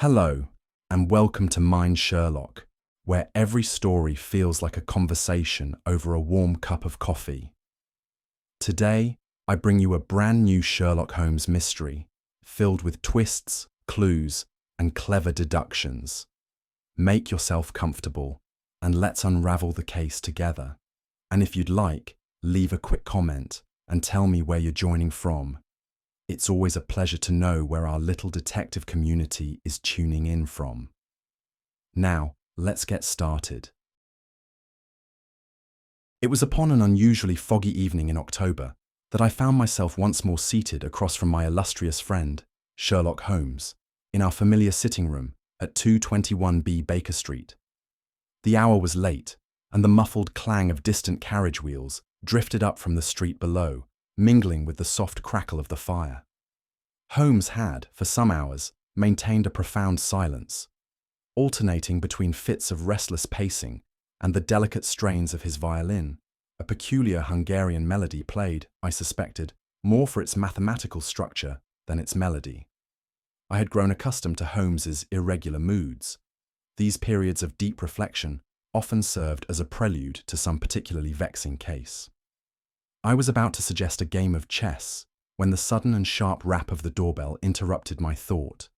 Hello, and welcome to Mind Sherlock, where every story feels like a conversation over a warm cup of coffee. Today, I bring you a brand new Sherlock Holmes mystery, filled with twists, clues, and clever deductions. Make yourself comfortable, and let's unravel the case together. And if you'd like, leave a quick comment and tell me where you're joining from. It's always a pleasure to know where our little detective community is tuning in from. Now, let's get started. It was upon an unusually foggy evening in October that I found myself once more seated across from my illustrious friend, Sherlock Holmes, in our familiar sitting room at 221B Baker Street. The hour was late, and the muffled clang of distant carriage wheels drifted up from the street below, mingling with the soft crackle of the fire. Holmes had, for some hours, maintained a profound silence, alternating between fits of restless pacing and the delicate strains of his violin, a peculiar Hungarian melody played, I suspected, more for its mathematical structure than its melody. I had grown accustomed to Holmes's irregular moods. These periods of deep reflection often served as a prelude to some particularly vexing case. I was about to suggest a game of chess when the sudden and sharp rap of the doorbell interrupted my thought,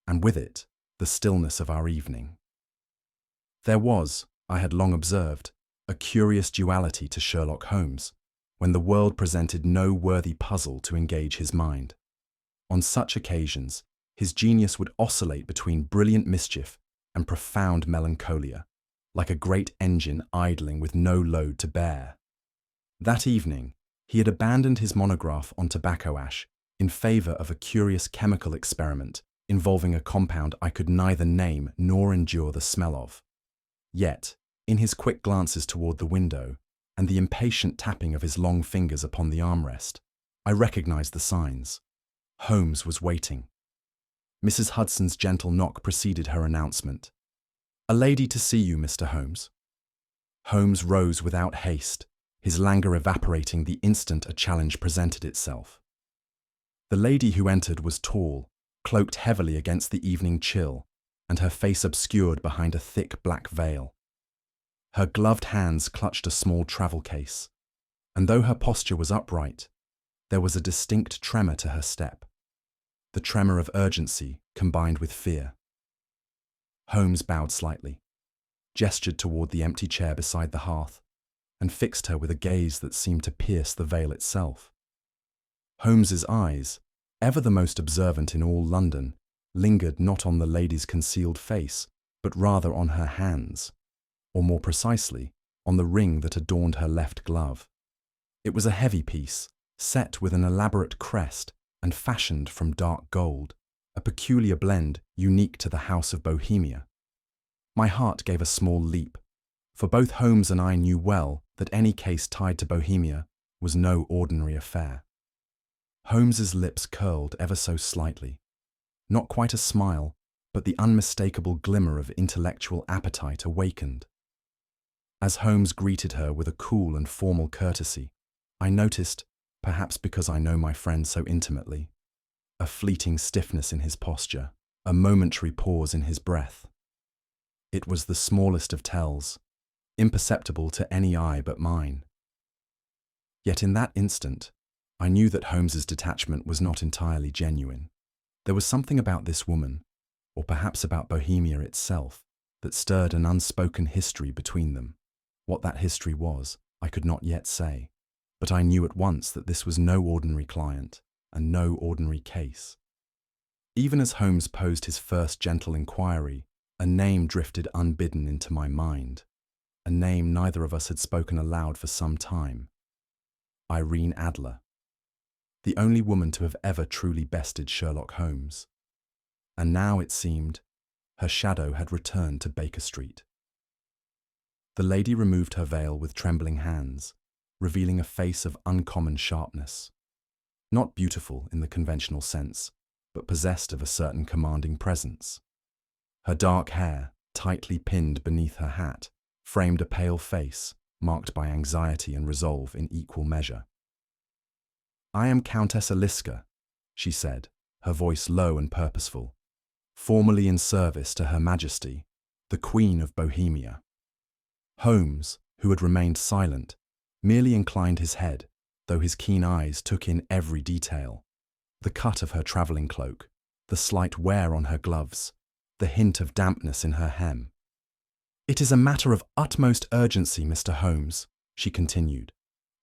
and with it, the stillness of our evening. There was, I had long observed, a curious duality to Sherlock Holmes, when the world presented no worthy puzzle to engage his mind. On such occasions, his genius would oscillate between brilliant mischief and profound melancholia, like a great engine idling with no load to bear. That evening, he had abandoned his monograph on tobacco ash in favor of a curious chemical experiment involving a compound I could neither name nor endure the smell of. Yet, in his quick glances toward the window and the impatient tapping of his long fingers upon the armrest, I recognized the signs. Holmes was waiting. Mrs. Hudson's gentle knock preceded her announcement. "A lady to see you, Mr. Holmes." Holmes rose without haste, his languor evaporating the instant a challenge presented itself. The lady who entered was tall, cloaked heavily against the evening chill, and her face obscured behind a thick black veil. Her gloved hands clutched a small travel case, and though her posture was upright, there was a distinct tremor to her step, the tremor of urgency combined with fear. Holmes bowed slightly, gestured toward the empty chair beside the hearth, and fixed her with a gaze that seemed to pierce the veil itself. Holmes's eyes, ever the most observant in all London, lingered not on the lady's concealed face, but rather on her hands, or more precisely, on the ring that adorned her left glove. It was a heavy piece, set with an elaborate crest and fashioned from dark gold, a peculiar blend unique to the House of Bohemia. My heart gave a small leap, for both Holmes and I knew well that any case tied to Bohemia was no ordinary affair. Holmes's lips curled ever so slightly. Not quite a smile, but the unmistakable glimmer of intellectual appetite awakened. As Holmes greeted her with a cool and formal courtesy, I noticed, perhaps because I know my friend so intimately, a fleeting stiffness in his posture, a momentary pause in his breath. It was the smallest of tells, imperceptible to any eye but mine. Yet in that instant, I knew that Holmes's detachment was not entirely genuine. There was something about this woman, or perhaps about Bohemia itself, that stirred an unspoken history between them. What that history was, I could not yet say, but I knew at once that this was no ordinary client and no ordinary case. Even as Holmes posed his first gentle inquiry, a name drifted unbidden into my mind. A name neither of us had spoken aloud for some time. Irene Adler, the only woman to have ever truly bested Sherlock Holmes. And now, it seemed, her shadow had returned to Baker Street. The lady removed her veil with trembling hands, revealing a face of uncommon sharpness. Not beautiful in the conventional sense, but possessed of a certain commanding presence. Her dark hair, tightly pinned beneath her hat, framed a pale face, marked by anxiety and resolve in equal measure. "I am Countess Aliska," she said, her voice low and purposeful. formerly in service to Her Majesty, the Queen of Bohemia. Holmes, who had remained silent, merely inclined his head, though his keen eyes took in every detail. The cut of her travelling cloak, the slight wear on her gloves, the hint of dampness in her hem. "It is a matter of utmost urgency, Mr. Holmes," she continued.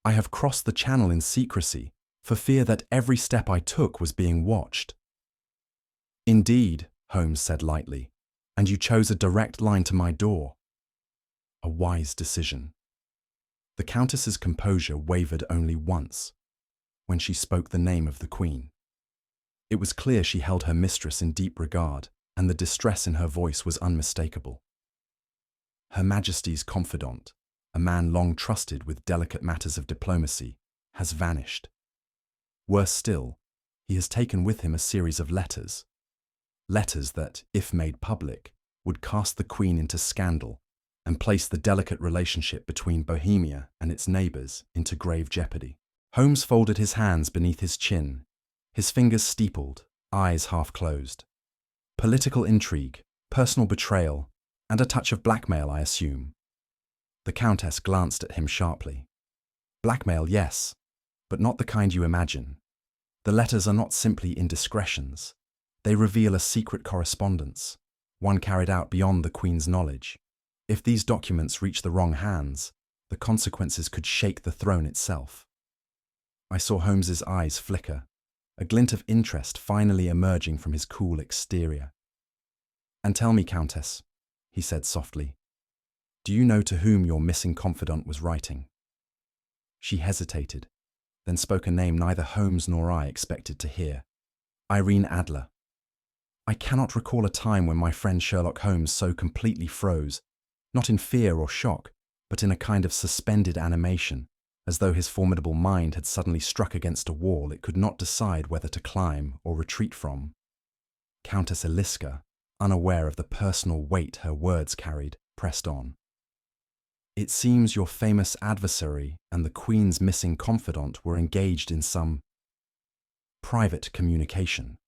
"I have crossed the Channel in secrecy, for fear that every step I took was being watched." "Indeed," Holmes said lightly, "and you chose a direct line to my door." A wise decision. The Countess's composure wavered only once, when she spoke the name of the Queen. It was clear she held her mistress in deep regard, and the distress in her voice was unmistakable. Her Majesty's confidant, a man long trusted with delicate matters of diplomacy, has vanished. Worse still, he has taken with him a series of letters. Letters that, if made public, would cast the Queen into scandal and place the delicate relationship between Bohemia and its neighbours into grave jeopardy. Holmes folded his hands beneath his chin, his fingers steepled, eyes half closed. Political intrigue, personal betrayal, and a touch of blackmail, I assume. The Countess glanced at him sharply. Blackmail, yes, but not the kind you imagine. The letters are not simply indiscretions. They reveal a secret correspondence, one carried out beyond the Queen's knowledge. If these documents reach the wrong hands, the consequences could shake the throne itself. I saw Holmes's eyes flicker, a glint of interest finally emerging from his cool exterior. "And tell me, Countess," he said softly, "do you know to whom your missing confidant was writing?" She hesitated, then spoke a name neither Holmes nor I expected to hear. "Irene Adler." I cannot recall a time when my friend Sherlock Holmes so completely froze, not in fear or shock, but in a kind of suspended animation, as though his formidable mind had suddenly struck against a wall it could not decide whether to climb or retreat from. Countess Eliska, unaware of the personal weight her words carried, pressed on. "It seems your famous adversary and the Queen's missing confidant were engaged in some private communication.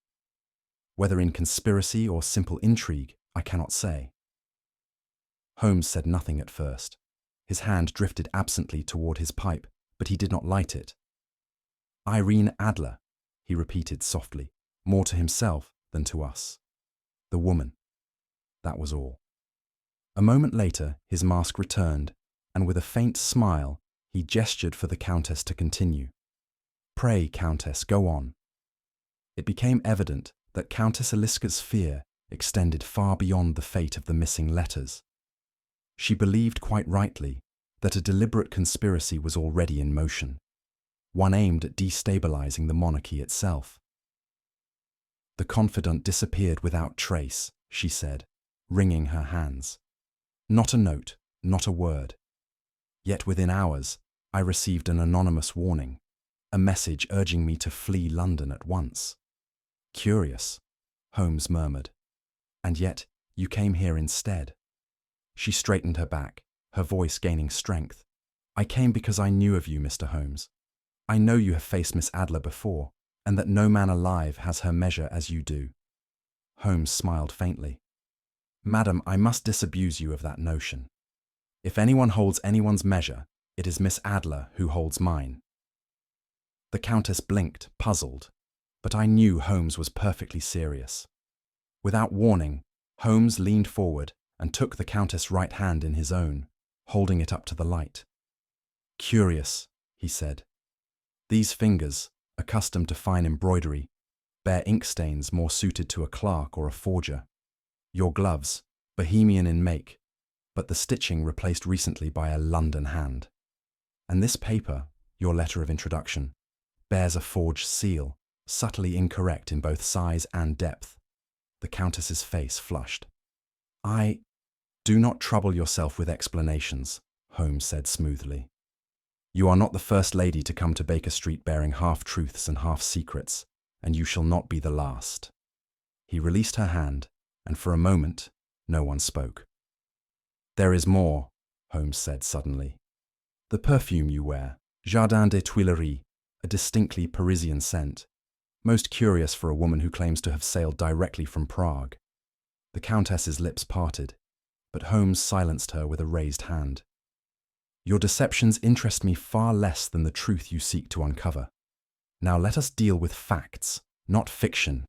Whether in conspiracy or simple intrigue, I cannot say." Holmes said nothing at first. His hand drifted absently toward his pipe, but he did not light it. "Irene Adler," he repeated softly, more to himself than to us. "The woman." That was all. A moment later, his mask returned, and with a faint smile, he gestured for the Countess to continue. "Pray, Countess, go on." It became evident that Countess Eliska's fear extended far beyond the fate of the missing letters. She believed quite rightly that a deliberate conspiracy was already in motion, one aimed at destabilizing the monarchy itself. "The confidant disappeared without trace," she said, wringing her hands. "Not a note, not a word. Yet within hours, I received an anonymous warning, a message urging me to flee London at once." "Curious," Holmes murmured. "And yet you came here instead." She straightened her back, her voice gaining strength. "I came because I knew of you, Mr. Holmes. I know you have faced Miss Adler before, and that no man alive has her measure as you do." Holmes smiled faintly. "Madam, I must disabuse you of that notion. If anyone holds anyone's measure, it is Miss Adler who holds mine." The Countess blinked, puzzled, but I knew Holmes was perfectly serious. Without warning, Holmes leaned forward and took the Countess' right hand in his own, holding it up to the light. "Curious," he said. "These fingers, accustomed to fine embroidery, bear ink stains more suited to a clerk or a forger. Your gloves, Bohemian in make, but the stitching replaced recently by a London hand. And this paper, your letter of introduction, bears a forged seal, subtly incorrect in both size and depth." The Countess's face flushed. "Do not trouble yourself with explanations," Holmes said smoothly. "You are not the first lady to come to Baker Street bearing half-truths and half-secrets, and you shall not be the last." He released her hand, and for a moment, no one spoke. "There is more," Holmes said suddenly. "The perfume you wear, Jardin des Tuileries, a distinctly Parisian scent, most curious for a woman who claims to have sailed directly from Prague. The countess's lips parted, but Holmes silenced her with a raised hand. Your deceptions interest me far less than the truth you seek to uncover. Now let us deal with facts, not fiction.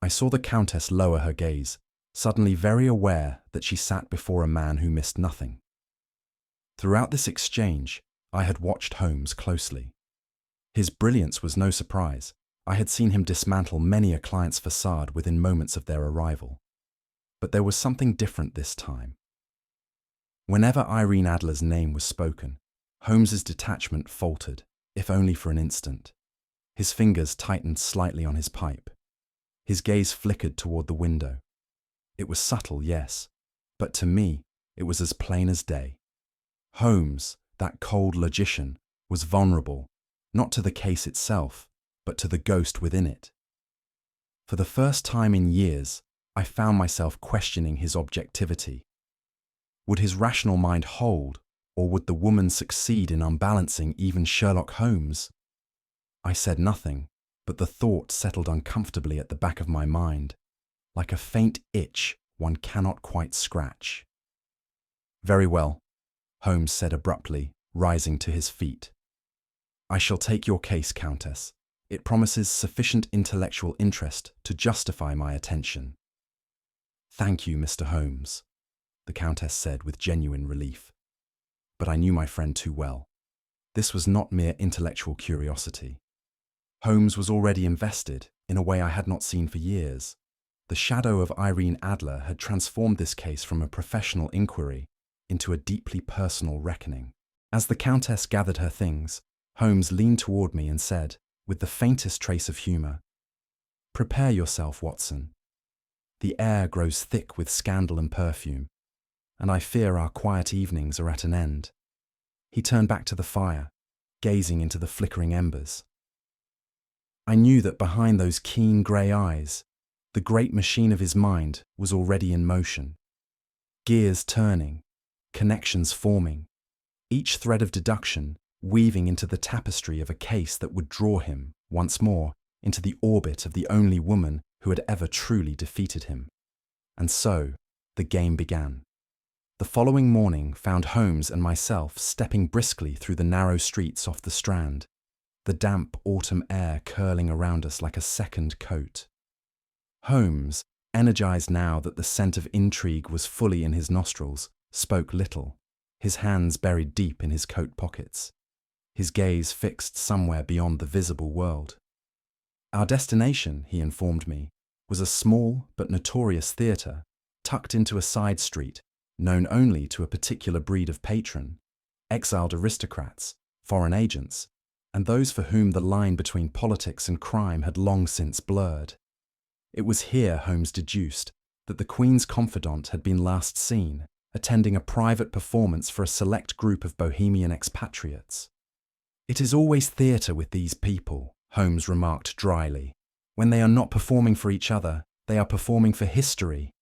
I saw the countess lower her gaze, suddenly very aware that she sat before a man who missed nothing. Throughout this exchange, I had watched Holmes closely. His brilliance was no surprise. I had seen him dismantle many a client's facade within moments of their arrival. But there was something different this time. Whenever Irene Adler's name was spoken, Holmes's detachment faltered, if only for an instant. His fingers tightened slightly on his pipe. His gaze flickered toward the window. It was subtle, yes, but to me, it was as plain as day. Holmes, that cold logician, was vulnerable, not to the case itself, but to the ghost within it. For the first time in years, I found myself questioning his objectivity. Would his rational mind hold, or would the woman succeed in unbalancing even Sherlock Holmes? I said nothing, but the thought settled uncomfortably at the back of my mind, like a faint itch one cannot quite scratch. Very well, Holmes said abruptly, rising to his feet. I shall take your case, Countess. It promises sufficient intellectual interest to justify my attention. Thank you, Mr. Holmes, the Countess said with genuine relief. But I knew my friend too well. This was not mere intellectual curiosity. Holmes was already invested in a way I had not seen for years. The shadow of Irene Adler had transformed this case from a professional inquiry into a deeply personal reckoning. As the Countess gathered her things, Holmes leaned toward me and said, with the faintest trace of humour, "Prepare yourself, Watson. The air grows thick with scandal and perfume, and I fear our quiet evenings are at an end." He turned back to the fire, gazing into the flickering embers. I knew that behind those keen grey eyes, the great machine of his mind was already in motion. Gears turning, connections forming, each thread of deduction weaving into the tapestry of a case that would draw him, once more, into the orbit of the only woman who had ever truly defeated him. And so, the game began. The following morning found Holmes and myself stepping briskly through the narrow streets off the Strand, the damp autumn air curling around us like a second coat. Holmes, energized now that the scent of intrigue was fully in his nostrils, spoke little, his hands buried deep in his coat pockets, his gaze fixed somewhere beyond the visible world. Our destination, he informed me, was a small but notorious theatre tucked into a side street known only to a particular breed of patron, exiled aristocrats, foreign agents, and those for whom the line between politics and crime had long since blurred. It was here, Holmes deduced, that the Queen's confidant had been last seen, attending a private performance for a select group of Bohemian expatriates. "It is always theatre with these people," Holmes remarked dryly. "When they are not performing for each other, they are performing for history."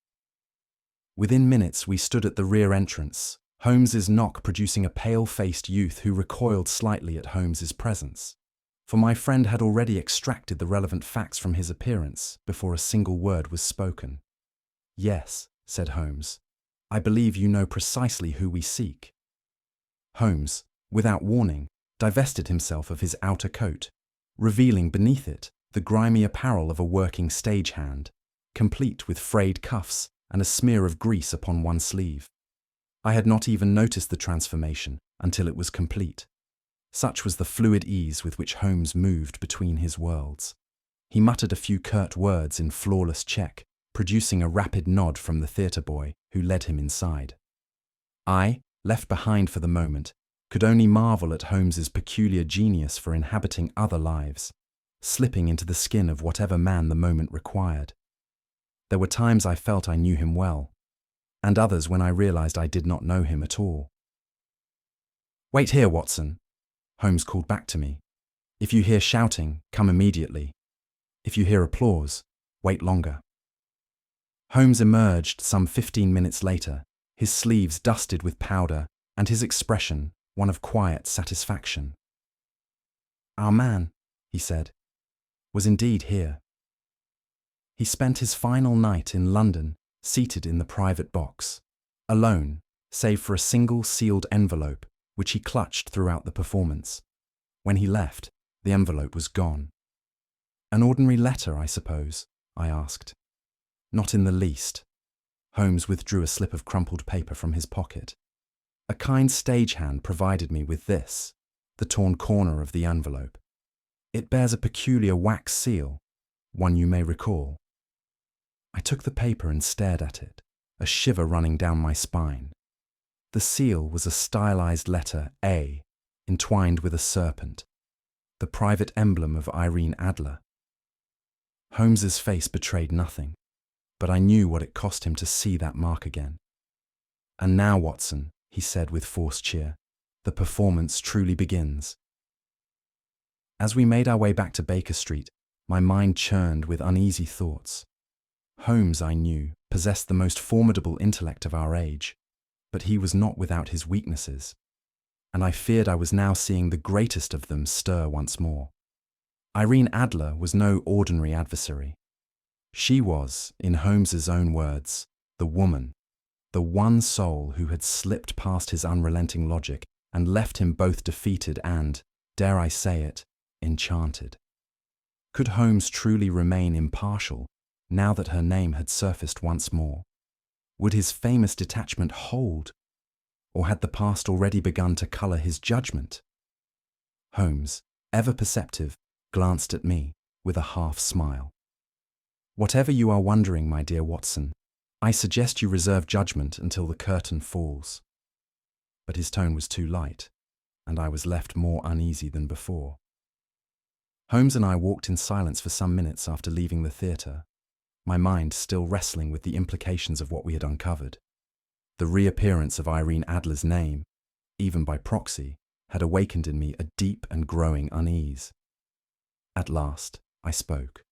Within minutes we stood at the rear entrance, Holmes's knock producing a pale-faced youth who recoiled slightly at Holmes's presence. For my friend had already extracted the relevant facts from his appearance before a single word was spoken. "Yes," said Holmes, "I believe you know precisely who we seek." Holmes, without warning, divested himself of his outer coat, revealing beneath it the grimy apparel of a working stagehand, complete with frayed cuffs and a smear of grease upon one sleeve. I had not even noticed the transformation until it was complete. Such was the fluid ease with which Holmes moved between his worlds. He muttered a few curt words in flawless Czech, producing a rapid nod from the theatre boy who led him inside. I, left behind for the moment, could only marvel at Holmes's peculiar genius for inhabiting other lives, slipping into the skin of whatever man the moment required. There were times I felt I knew him well, and others when I realized I did not know him at all. "Wait here, Watson," Holmes called back to me. "If you hear shouting, come immediately. If you hear applause, wait longer." Holmes emerged some 15 minutes later, his sleeves dusted with powder and his expression one of quiet satisfaction. "Our man," he said, "was indeed here. He spent his final night in London seated in the private box, alone, save for a single sealed envelope which he clutched throughout the performance. When he left, the envelope was gone. An ordinary letter, I suppose, I asked. Not in the least. Holmes withdrew a slip of crumpled paper from his pocket. A kind stagehand provided me with this, the torn corner of the envelope. It bears a peculiar wax seal, one you may recall. I took the paper and stared at it, a shiver running down my spine. The seal was a stylized letter A, entwined with a serpent, the private emblem of Irene Adler. Holmes's face betrayed nothing, but I knew what it cost him to see that mark again. "And now, Watson," he said with forced cheer, "the performance truly begins." As we made our way back to Baker Street, my mind churned with uneasy thoughts. Holmes, I knew, possessed the most formidable intellect of our age, but he was not without his weaknesses, and I feared I was now seeing the greatest of them stir once more. Irene Adler was no ordinary adversary. She was, in Holmes's own words, the woman, the one soul who had slipped past his unrelenting logic and left him both defeated and, dare I say it, enchanted. Could Holmes truly remain impartial now that her name had surfaced once more? Would his famous detachment hold? Or had the past already begun to colour his judgment? Holmes, ever perceptive, glanced at me with a half smile. "Whatever you are wondering, my dear Watson, I suggest you reserve judgment until the curtain falls." But his tone was too light, and I was left more uneasy than before. Holmes and I walked in silence for some minutes after leaving the theatre, my mind still wrestling with the implications of what we had uncovered. The reappearance of Irene Adler's name, even by proxy, had awakened in me a deep and growing unease. At last, I spoke.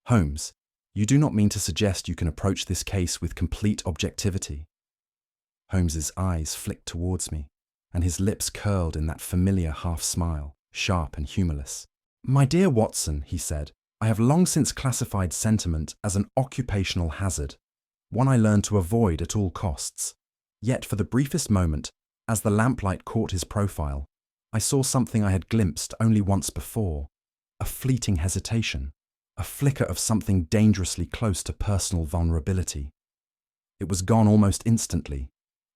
"Holmes, you do not mean to suggest you can approach this case with complete objectivity?" Holmes's eyes flicked towards me, and his lips curled in that familiar half-smile, sharp and humourless. "My dear Watson," he said, "I have long since classified sentiment as an occupational hazard, one I learned to avoid at all costs. Yet for the briefest moment, as the lamplight caught his profile, I saw something I had glimpsed only once before, a fleeting hesitation, a flicker of something dangerously close to personal vulnerability. It was gone almost instantly,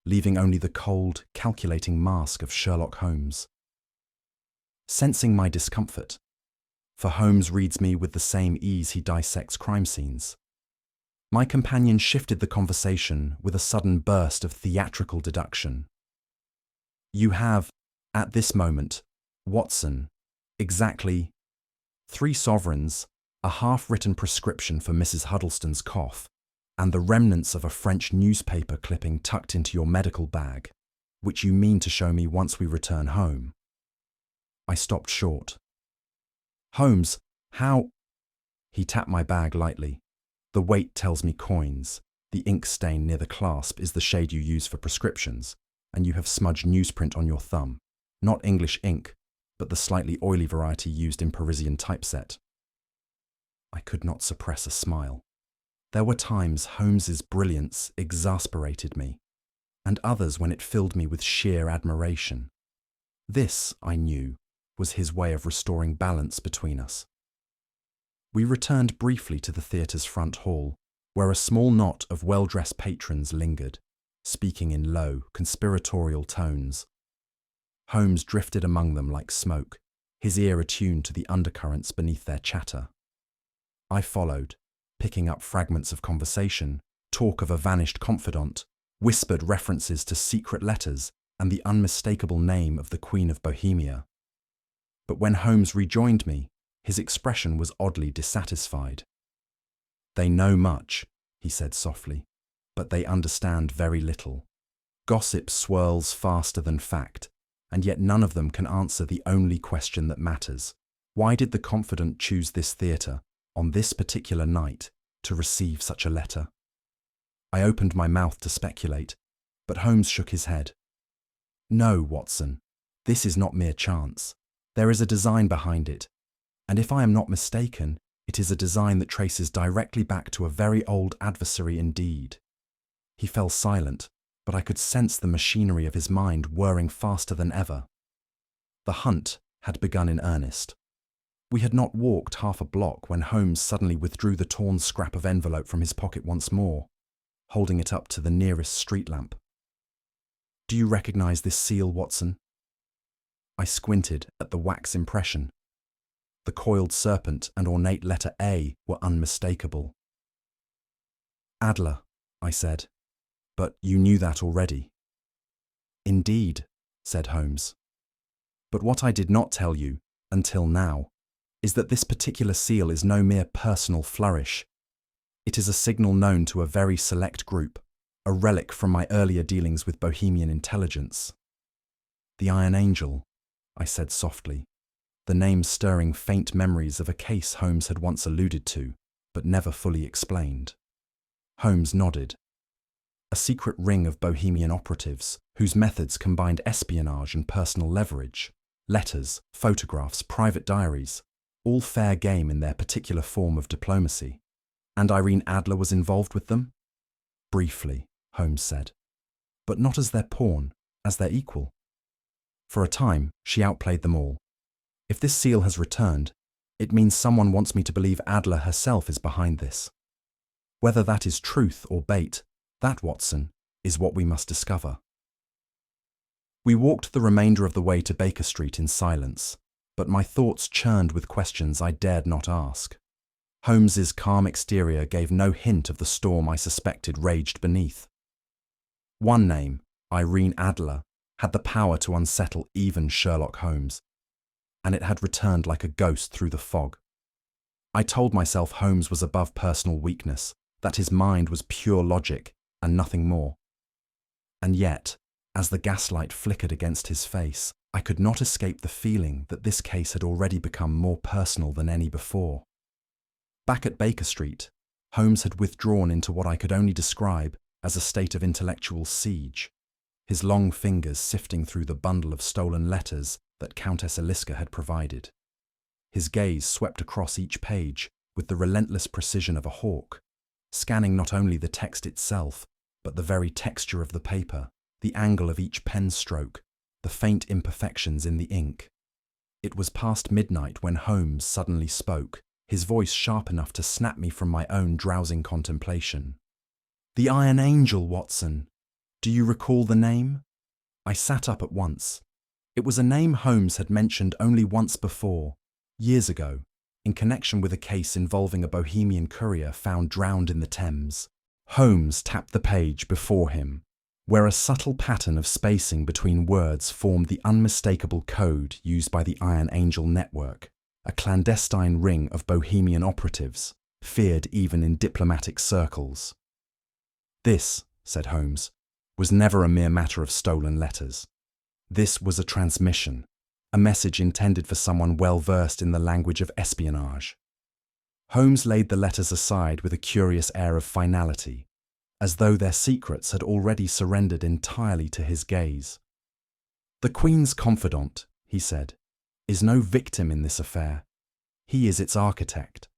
leaving only the cold, calculating mask of Sherlock Holmes. Sensing my discomfort, for Holmes reads me with the same ease he dissects crime scenes, my companion shifted the conversation with a sudden burst of theatrical deduction. "You have, at this moment, Watson, exactly 3 sovereigns, a half-written prescription for Mrs. Huddlestone's cough, and the remnants of a French newspaper clipping tucked into your medical bag, which you mean to show me once we return home." I stopped short. "Holmes, how—" He tapped my bag lightly. "The weight tells me coins. The ink stain near the clasp is the shade you use for prescriptions, and you have smudged newsprint on your thumb. Not English ink, but the slightly oily variety used in Parisian typeset." I could not suppress a smile. There were times Holmes's brilliance exasperated me, and others when it filled me with sheer admiration. This, I knew, was his way of restoring balance between us. We returned briefly to the theatre's front hall, where a small knot of well-dressed patrons lingered, speaking in low, conspiratorial tones. Holmes drifted among them like smoke, his ear attuned to the undercurrents beneath their chatter. I followed, picking up fragments of conversation, talk of a vanished confidant, whispered references to secret letters and the unmistakable name of the Queen of Bohemia. But when Holmes rejoined me, his expression was oddly dissatisfied. "They know much," he said softly, "but they understand very little. Gossip swirls faster than fact, and yet none of them can answer the only question that matters. Why did the confidant choose this theatre, on this particular night, to receive such a letter?" I opened my mouth to speculate, but Holmes shook his head. "No, Watson, this is not mere chance. There is a design behind it, and if I am not mistaken, It is a design that traces directly back to a very old adversary indeed. He fell silent, but I could sense the machinery of his mind whirring faster than ever. The hunt had begun in earnest. We had not walked half a block when Holmes suddenly withdrew the torn scrap of envelope from his pocket once more, holding it up to the nearest street lamp. "Do you recognize this seal, Watson?" I squinted at the wax impression. The coiled serpent and ornate letter A were unmistakable. "Adler," I said, "but you knew that already." "Indeed," said Holmes. "But what I did not tell you, until now, is that this particular seal is no mere personal flourish. It is a signal known to a very select group, a relic from my earlier dealings with Bohemian intelligence." "The Iron Angel," I said softly, the name stirring faint memories of a case Holmes had once alluded to, but never fully explained. Holmes nodded. A secret ring of Bohemian operatives, whose methods combined espionage and personal leverage, letters, photographs, private diaries, all fair game in their particular form of diplomacy. And Irene Adler was involved with them? "Briefly," Holmes said, "but not as their pawn, as their equal. For a time, she outplayed them all. If this seal has returned, it means someone wants me to believe Adler herself is behind this. Whether that is truth or bait, that, Watson, is what we must discover." We walked the remainder of the way to Baker Street in silence, but my thoughts churned with questions I dared not ask. Holmes's calm exterior gave no hint of the storm I suspected raged beneath. One name, Irene Adler, had the power to unsettle even Sherlock Holmes, and it had returned like a ghost through the fog. I told myself Holmes was above personal weakness, that his mind was pure logic and nothing more. And yet, as the gaslight flickered against his face, I could not escape the feeling that this case had already become more personal than any before. Back at Baker Street, Holmes had withdrawn into what I could only describe as a state of intellectual siege, his long fingers sifting through the bundle of stolen letters that Countess Eliska had provided. His gaze swept across each page with the relentless precision of a hawk, scanning not only the text itself, but the very texture of the paper, the angle of each pen stroke, the faint imperfections in the ink. It was past midnight when Holmes suddenly spoke, his voice sharp enough to snap me from my own drowsing contemplation. "The Iron Angel, Watson! Do you recall the name?" I sat up at once. It was a name Holmes had mentioned only once before, years ago, in connection with a case involving a Bohemian courier found drowned in the Thames. Holmes tapped the page before him, where a subtle pattern of spacing between words formed the unmistakable code used by the Iron Angel network, a clandestine ring of Bohemian operatives, feared even in diplomatic circles. "This," said Holmes, "was never a mere matter of stolen letters. This was a transmission, a message intended for someone well versed in the language of espionage." Holmes laid the letters aside with a curious air of finality, as though their secrets had already surrendered entirely to his gaze. "The Queen's confidant," he said, "is no victim in this affair. He is its architect."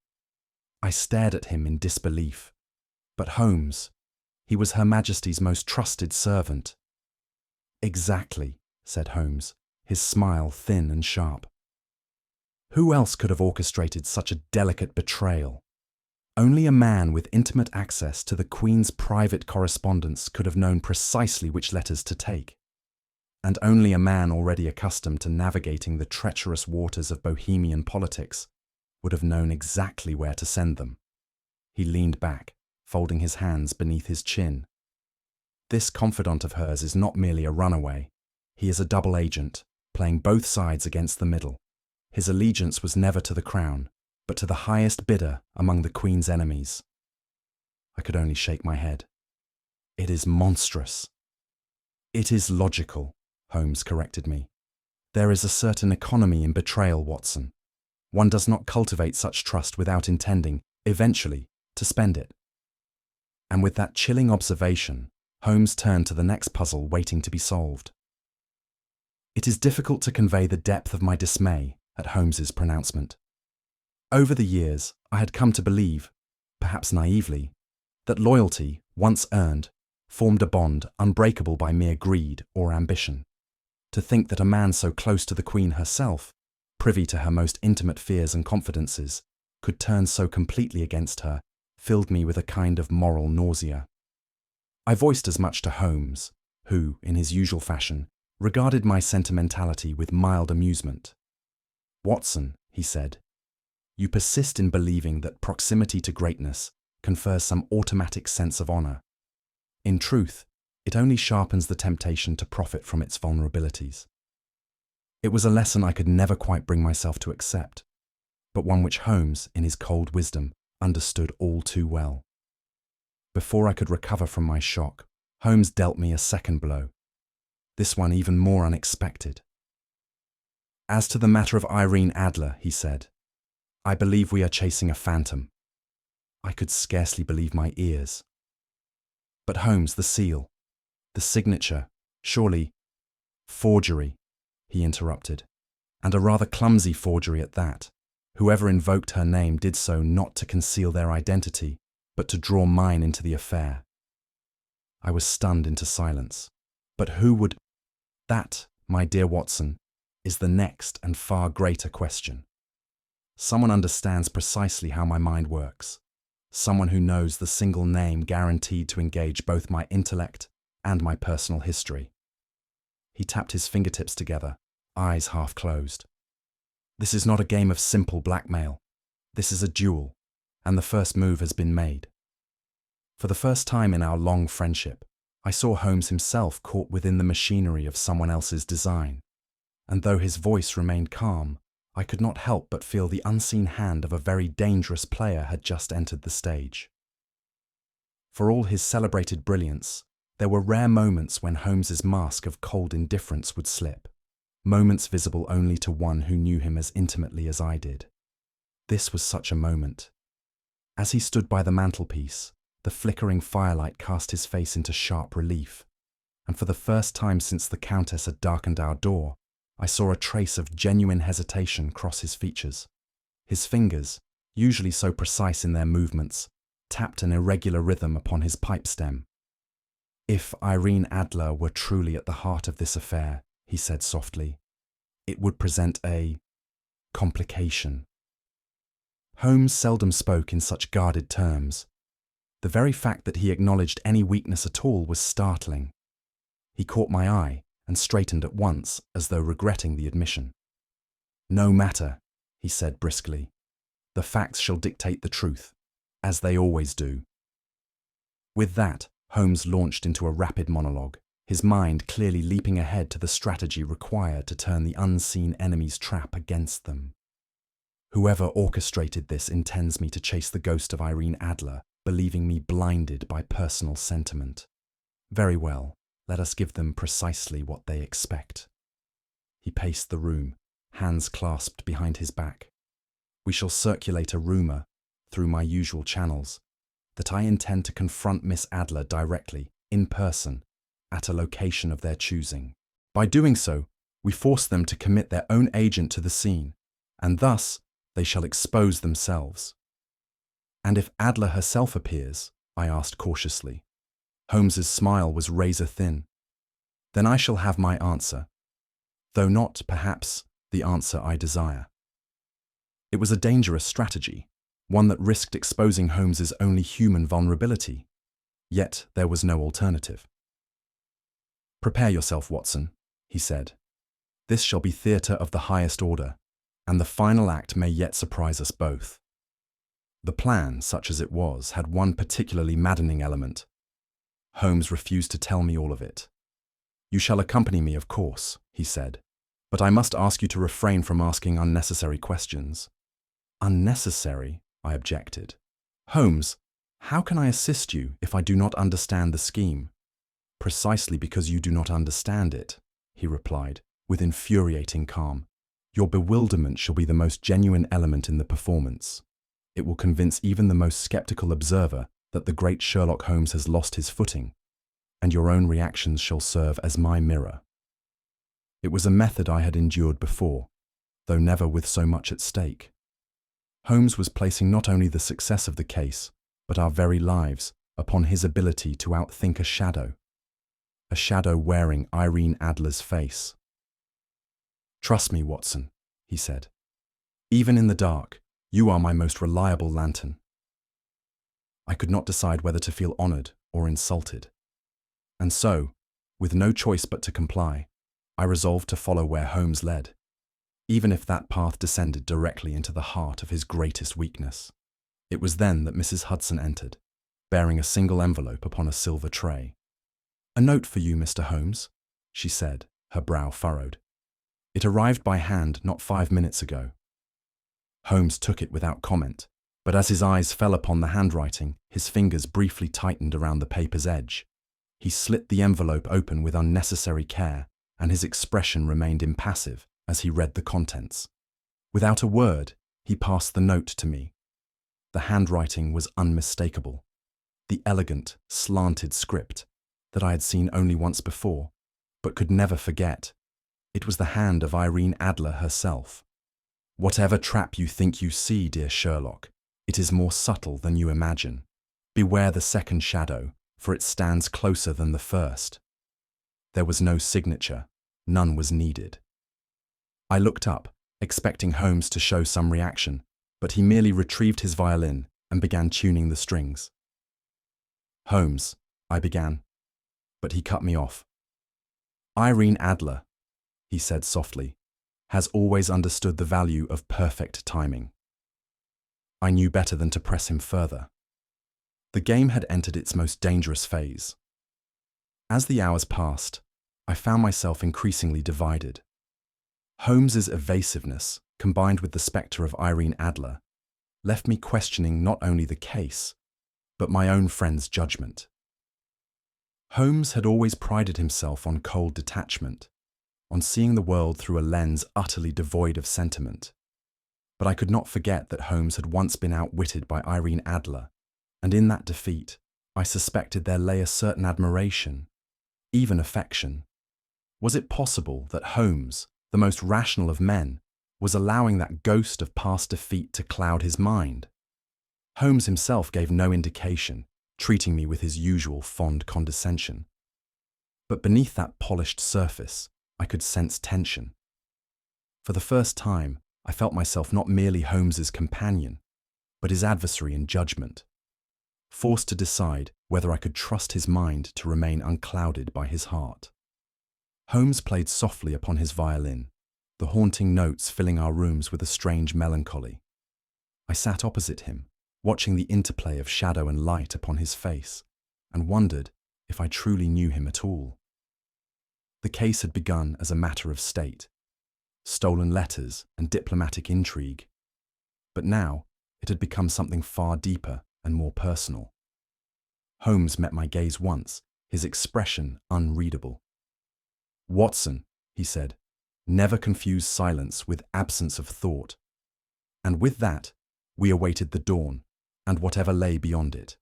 I stared at him in disbelief. But Holmes, he was Her Majesty's most trusted servant. "Exactly," said Holmes, his smile thin and sharp. "Who else could have orchestrated such a delicate betrayal? Only a man with intimate access to the Queen's private correspondence could have known precisely which letters to take. And only a man already accustomed to navigating the treacherous waters of Bohemian politics would have known exactly where to send them." He leaned back, folding his hands beneath his chin. "This confidant of hers is not merely a runaway. He is a double agent, playing both sides against the middle. His allegiance was never to the crown, but to the highest bidder among the Queen's enemies." I could only shake my head. "It is monstrous." "It is logical," Holmes corrected me. "There is a certain economy in betrayal, Watson. One does not cultivate such trust without intending, eventually, to spend it." And with that chilling observation, Holmes turned to the next puzzle waiting to be solved. It is difficult to convey the depth of my dismay at Holmes's pronouncement. Over the years, I had come to believe, perhaps naively, that loyalty, once earned, formed a bond unbreakable by mere greed or ambition. To think that a man so close to the Queen herself, privy to her most intimate fears and confidences, could turn so completely against her, filled me with a kind of moral nausea. I voiced as much to Holmes, who, in his usual fashion, regarded my sentimentality with mild amusement. "Watson," he said, "you persist in believing that proximity to greatness confers some automatic sense of honor. In truth, it only sharpens the temptation to profit from its vulnerabilities." It was a lesson I could never quite bring myself to accept, but one which Holmes, in his cold wisdom, understood all too well. Before I could recover from my shock, Holmes dealt me a second blow, this one even more unexpected. "As to the matter of Irene Adler," he said, "I believe we are chasing a phantom." I could scarcely believe my ears. "But Holmes, the seal, the signature, surely—" "Forgery," he interrupted, "and a rather clumsy forgery at that. Whoever invoked her name did so not to conceal their identity, but to draw mine into the affair." I was stunned into silence. But who would— "That, my dear Watson, is the next and far greater question. Someone understands precisely how my mind works. Someone who knows the single name guaranteed to engage both my intellect and my personal history." He tapped his fingertips together, eyes half closed. "This is not a game of simple blackmail. This is a duel, and the first move has been made." For the first time in our long friendship, I saw Holmes himself caught within the machinery of someone else's design, and though his voice remained calm, I could not help but feel the unseen hand of a very dangerous player had just entered the stage. For all his celebrated brilliance, there were rare moments when Holmes's mask of cold indifference would slip, moments visible only to one who knew him as intimately as I did. This was such a moment. As he stood by the mantelpiece, the flickering firelight cast his face into sharp relief, and for the first time since the countess had darkened our door, I saw a trace of genuine hesitation cross his features. His fingers, usually so precise in their movements, tapped an irregular rhythm upon his pipe stem. "If Irene Adler were truly at the heart of this affair," he said softly, "it would present a complication." Holmes seldom spoke in such guarded terms. The very fact that he acknowledged any weakness at all was startling. He caught my eye and straightened at once, as though regretting the admission. "No matter," he said briskly. "The facts shall dictate the truth, as they always do." With that, Holmes launched into a rapid monologue, his mind clearly leaping ahead to the strategy required to turn the unseen enemy's trap against them. "Whoever orchestrated this intends me to chase the ghost of Irene Adler, believing me blinded by personal sentiment. Very well, let us give them precisely what they expect." He paced the room, hands clasped behind his back. "We shall circulate a rumour, through my usual channels, that I intend to confront Miss Adler directly, in person, at a location of their choosing. By doing so, we force them to commit their own agent to the scene, and thus they shall expose themselves." "And if Adler herself appears?" I asked cautiously. Holmes's smile was razor thin. "Then I shall have my answer, though not, perhaps, the answer I desire." It was a dangerous strategy, one that risked exposing Holmes's only human vulnerability. Yet there was no alternative. "Prepare yourself, Watson," he said. "This shall be theatre of the highest order, and the final act may yet surprise us both." The plan, such as it was, had one particularly maddening element. Holmes refused to tell me all of it. "You shall accompany me, of course," he said, "but I must ask you to refrain from asking unnecessary questions." "Unnecessary?" I objected. "Holmes, how can I assist you if I do not understand the scheme?" "Precisely because you do not understand it," he replied, with infuriating calm. "Your bewilderment shall be the most genuine element in the performance. It will convince even the most skeptical observer that the great Sherlock Holmes has lost his footing, and your own reactions shall serve as my mirror." It was a method I had endured before, though never with so much at stake. Holmes was placing not only the success of the case, but our very lives, upon his ability to outthink a shadow wearing Irene Adler's face. "Trust me, Watson," he said. "Even in the dark, you are my most reliable lantern." I could not decide whether to feel honored or insulted. And so, with no choice but to comply, I resolved to follow where Holmes led, even if that path descended directly into the heart of his greatest weakness. It was then that Mrs. Hudson entered, bearing a single envelope upon a silver tray. "A note for you, Mr. Holmes," she said, her brow furrowed. "It arrived by hand not 5 minutes ago." Holmes took it without comment, but as his eyes fell upon the handwriting, his fingers briefly tightened around the paper's edge. He slit the envelope open with unnecessary care, and his expression remained impassive as he read the contents. Without a word, he passed the note to me. The handwriting was unmistakable. The elegant, slanted script that I had seen only once before, but could never forget. It was the hand of Irene Adler herself. "Whatever trap you think you see, dear Sherlock, it is more subtle than you imagine. Beware the second shadow, for it stands closer than the first." There was no signature. None was needed. I looked up, expecting Holmes to show some reaction, but he merely retrieved his violin and began tuning the strings. "Holmes," I began, but he cut me off. "Irene Adler," he said softly, "has always understood the value of perfect timing." I knew better than to press him further. The game had entered its most dangerous phase. As the hours passed, I found myself increasingly divided. Holmes's evasiveness, combined with the spectre of Irene Adler, left me questioning not only the case, but my own friend's judgment. Holmes had always prided himself on cold detachment, on seeing the world through a lens utterly devoid of sentiment. But I could not forget that Holmes had once been outwitted by Irene Adler, and in that defeat, I suspected there lay a certain admiration, even affection. Was it possible that Holmes, the most rational of men, was allowing that ghost of past defeat to cloud his mind? Holmes himself gave no indication, treating me with his usual fond condescension. But beneath that polished surface, I could sense tension. For the first time, I felt myself not merely Holmes's companion, but his adversary in judgment, forced to decide whether I could trust his mind to remain unclouded by his heart. Holmes played softly upon his violin, the haunting notes filling our rooms with a strange melancholy. I sat opposite him, watching the interplay of shadow and light upon his face, and wondered if I truly knew him at all. The case had begun as a matter of state, stolen letters and diplomatic intrigue, but now it had become something far deeper and more personal. Holmes met my gaze once, his expression unreadable. "Watson," he said, "never confuse silence with absence of thought." And with that, we awaited the dawn, and whatever lay beyond it.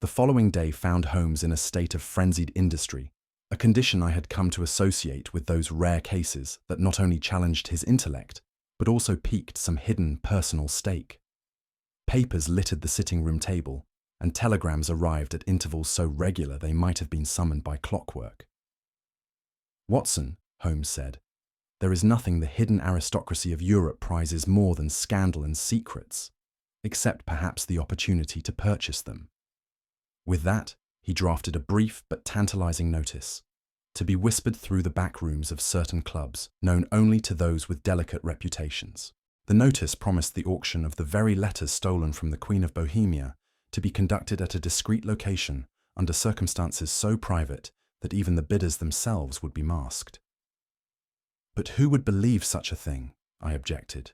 The following day found Holmes in a state of frenzied industry, a condition I had come to associate with those rare cases that not only challenged his intellect, but also piqued some hidden personal stake. Papers littered the sitting room table, and telegrams arrived at intervals so regular they might have been summoned by clockwork. "Watson," Holmes said, "there is nothing the hidden aristocracy of Europe prizes more than scandal and secrets, except perhaps the opportunity to purchase them." With that, he drafted a brief but tantalizing notice, to be whispered through the back rooms of certain clubs, known only to those with delicate reputations. The notice promised the auction of the very letters stolen from the Queen of Bohemia to be conducted at a discreet location under circumstances so private that even the bidders themselves would be masked. "But who would believe such a thing?" I objected.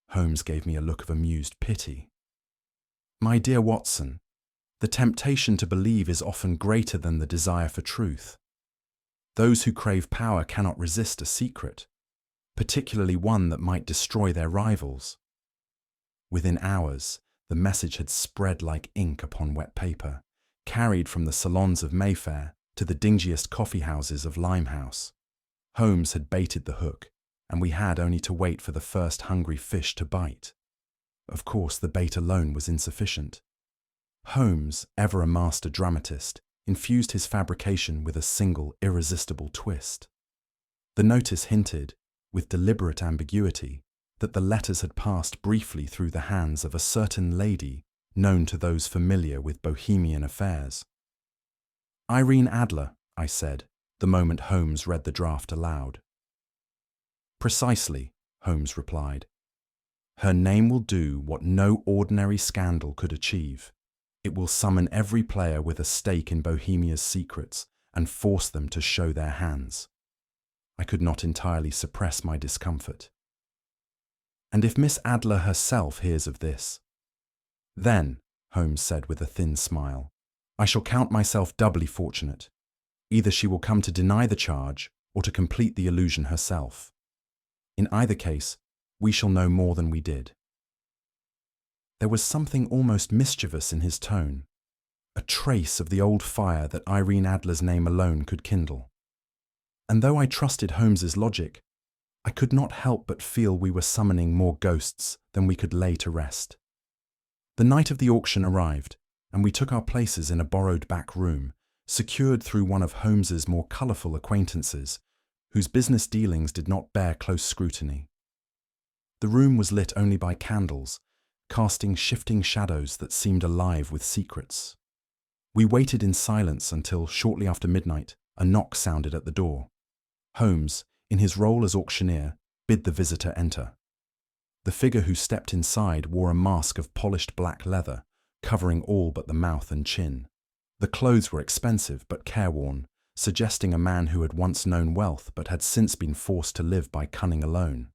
Holmes gave me a look of amused pity. "My dear Watson, the temptation to believe is often greater than the desire for truth. Those who crave power cannot resist a secret, particularly one that might destroy their rivals." Within hours, the message had spread like ink upon wet paper, carried from the salons of Mayfair to the dingiest coffee houses of Limehouse. Holmes had baited the hook, and we had only to wait for the first hungry fish to bite. Of course, the bait alone was insufficient. Holmes, ever a master dramatist, infused his fabrication with a single irresistible twist. The notice hinted, with deliberate ambiguity, that the letters had passed briefly through the hands of a certain lady known to those familiar with Bohemian affairs. "Irene Adler," I said, the moment Holmes read the draft aloud. "Precisely," Holmes replied. "Her name will do what no ordinary scandal could achieve. It will summon every player with a stake in Bohemia's secrets and force them to show their hands." I could not entirely suppress my discomfort. "And if Miss Adler herself hears of this?" "Then," Holmes said with a thin smile, "I shall count myself doubly fortunate. Either she will come to deny the charge or to complete the illusion herself. In either case, we shall know more than we did." There was something almost mischievous in his tone, a trace of the old fire that Irene Adler's name alone could kindle. And though I trusted Holmes's logic, I could not help but feel we were summoning more ghosts than we could lay to rest. The night of the auction arrived, and we took our places in a borrowed back room, secured through one of Holmes's more colourful acquaintances, whose business dealings did not bear close scrutiny. The room was lit only by candles, casting shifting shadows that seemed alive with secrets. We waited in silence until, shortly after midnight, a knock sounded at the door. Holmes, in his role as auctioneer, bid the visitor enter. The figure who stepped inside wore a mask of polished black leather, covering all but the mouth and chin. The clothes were expensive but careworn, suggesting a man who had once known wealth but had since been forced to live by cunning alone.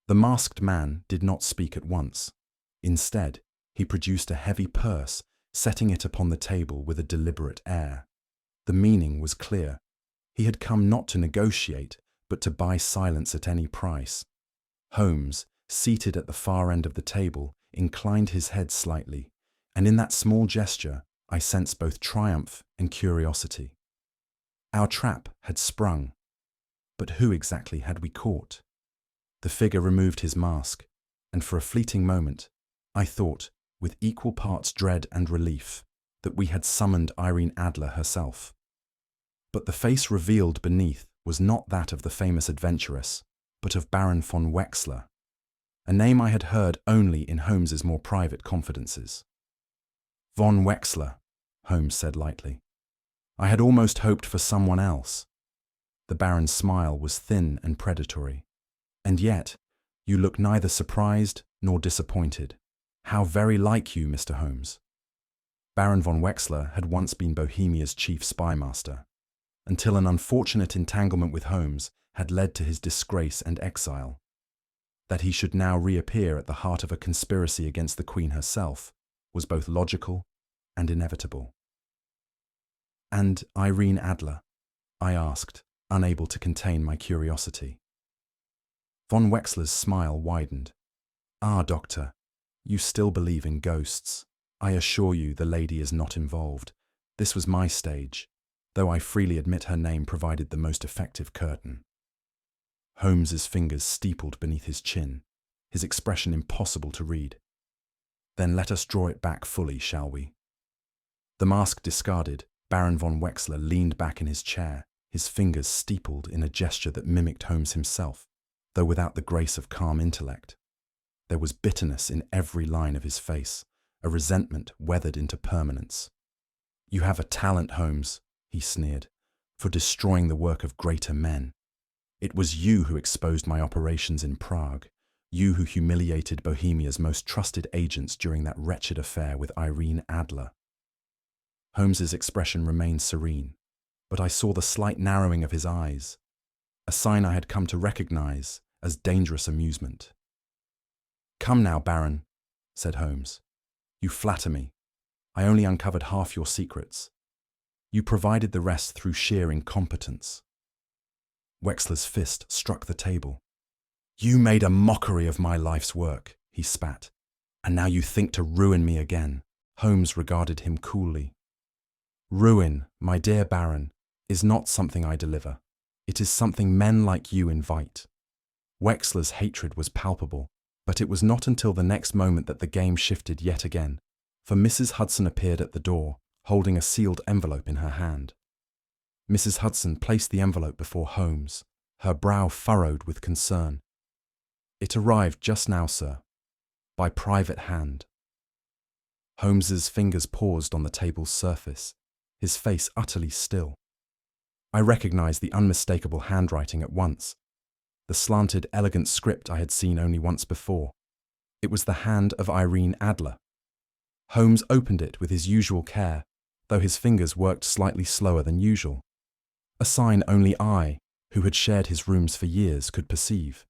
The masked man did not speak at once. Instead, he produced a heavy purse, setting it upon the table with a deliberate air. The meaning was clear. He had come not to negotiate, but to buy silence at any price. Holmes, seated at the far end of the table, inclined his head slightly, and in that small gesture I sensed both triumph and curiosity. Our trap had sprung. But who exactly had we caught? The figure removed his mask, and for a fleeting moment, I thought, with equal parts dread and relief, that we had summoned Irene Adler herself. But the face revealed beneath was not that of the famous adventuress, but of Baron von Wexler, a name I had heard only in Holmes's more private confidences. "Von Wexler," Holmes said lightly. "I had almost hoped for someone else." The Baron's smile was thin and predatory. "And yet, you look neither surprised nor disappointed. How very like you, Mr. Holmes." Baron von Wexler had once been Bohemia's chief spymaster, until an unfortunate entanglement with Holmes had led to his disgrace and exile. That he should now reappear at the heart of a conspiracy against the Queen herself was both logical and inevitable. "And Irene Adler?" I asked, unable to contain my curiosity. Von Wexler's smile widened. "Ah, Doctor, you still believe in ghosts. I assure you the lady is not involved. This was my stage, though I freely admit her name provided the most effective curtain." Holmes's fingers steepled beneath his chin, his expression impossible to read. "Then let us draw it back fully, shall we?" The mask discarded, Baron von Wexler leaned back in his chair, his fingers steepled in a gesture that mimicked Holmes himself, though without the grace of calm intellect. There was bitterness in every line of his face, a resentment weathered into permanence. "You have a talent, Holmes," he sneered, "for destroying the work of greater men. It was you who exposed my operations in Prague, you who humiliated Bohemia's most trusted agents during that wretched affair with Irene Adler." Holmes's expression remained serene, but I saw the slight narrowing of his eyes, a sign I had come to recognize as dangerous amusement. "Come now, Baron," said Holmes. "You flatter me. I only uncovered half your secrets. You provided the rest through sheer incompetence." Wexler's fist struck the table. "You made a mockery of my life's work," he spat. "And now you think to ruin me again." Holmes regarded him coolly. "Ruin, my dear Baron, is not something I deliver. It is something men like you invite." Wexler's hatred was palpable, But it was not until the next moment that the game shifted yet again, for Mrs. Hudson appeared at the door, holding a sealed envelope in her hand. Mrs. Hudson placed the envelope before Holmes, her brow furrowed with concern. "It arrived just now, sir. By private hand." Holmes's fingers paused on the table's surface, his face utterly still. I recognized the unmistakable handwriting at once, the slanted, elegant script I had seen only once before. It was the hand of Irene Adler. Holmes opened it with his usual care, though his fingers worked slightly slower than usual, a sign only I, who had shared his rooms for years, could perceive.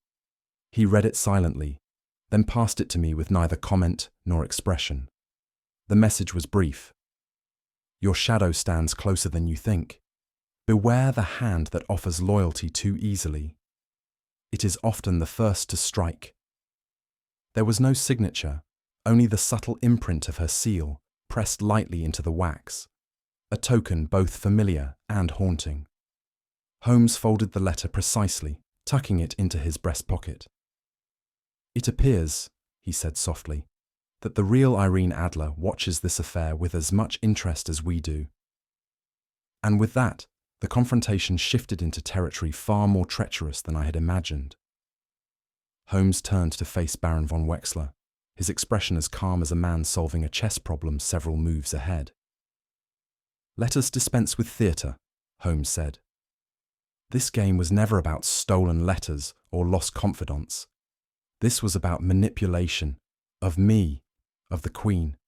He read it silently, then passed it to me with neither comment nor expression. The message was brief. "Your shadow stands closer than you think. Beware the hand that offers loyalty too easily. It is often the first to strike." There was no signature, only the subtle imprint of her seal, pressed lightly into the wax, a token both familiar and haunting. Holmes folded the letter precisely, tucking it into his breast pocket. "It appears," he said softly, "that the real Irene Adler watches this affair with as much interest as we do." And with that, the confrontation shifted into territory far more treacherous than I had imagined. Holmes turned to face Baron von Wexler, his expression as calm as a man solving a chess problem several moves ahead. "Let us dispense with theatre," Holmes said. "This game was never about stolen letters or lost confidants. This was about manipulation, of me, of the Queen,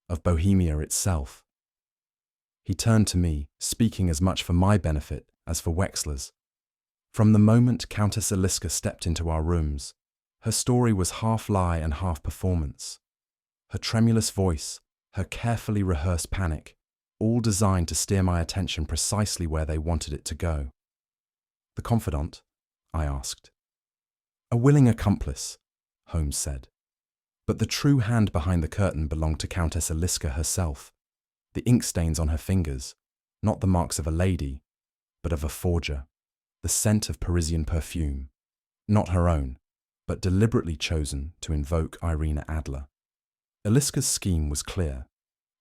of Bohemia itself." He turned to me, speaking as much for my benefit as for Wexler's. From the moment Countess Eliska stepped into our rooms, her story was half lie and half performance. Her tremulous voice, her carefully rehearsed panic, all designed to steer my attention precisely where they wanted it to go. "The confidant?" I asked. "A willing accomplice," Holmes said. "But the true hand behind the curtain belonged to Countess Eliska herself. The ink stains on her fingers, not the marks of a lady, but of a forger. The scent of Parisian perfume, not her own, but deliberately chosen to invoke Irene Adler. Eliska's scheme was clear.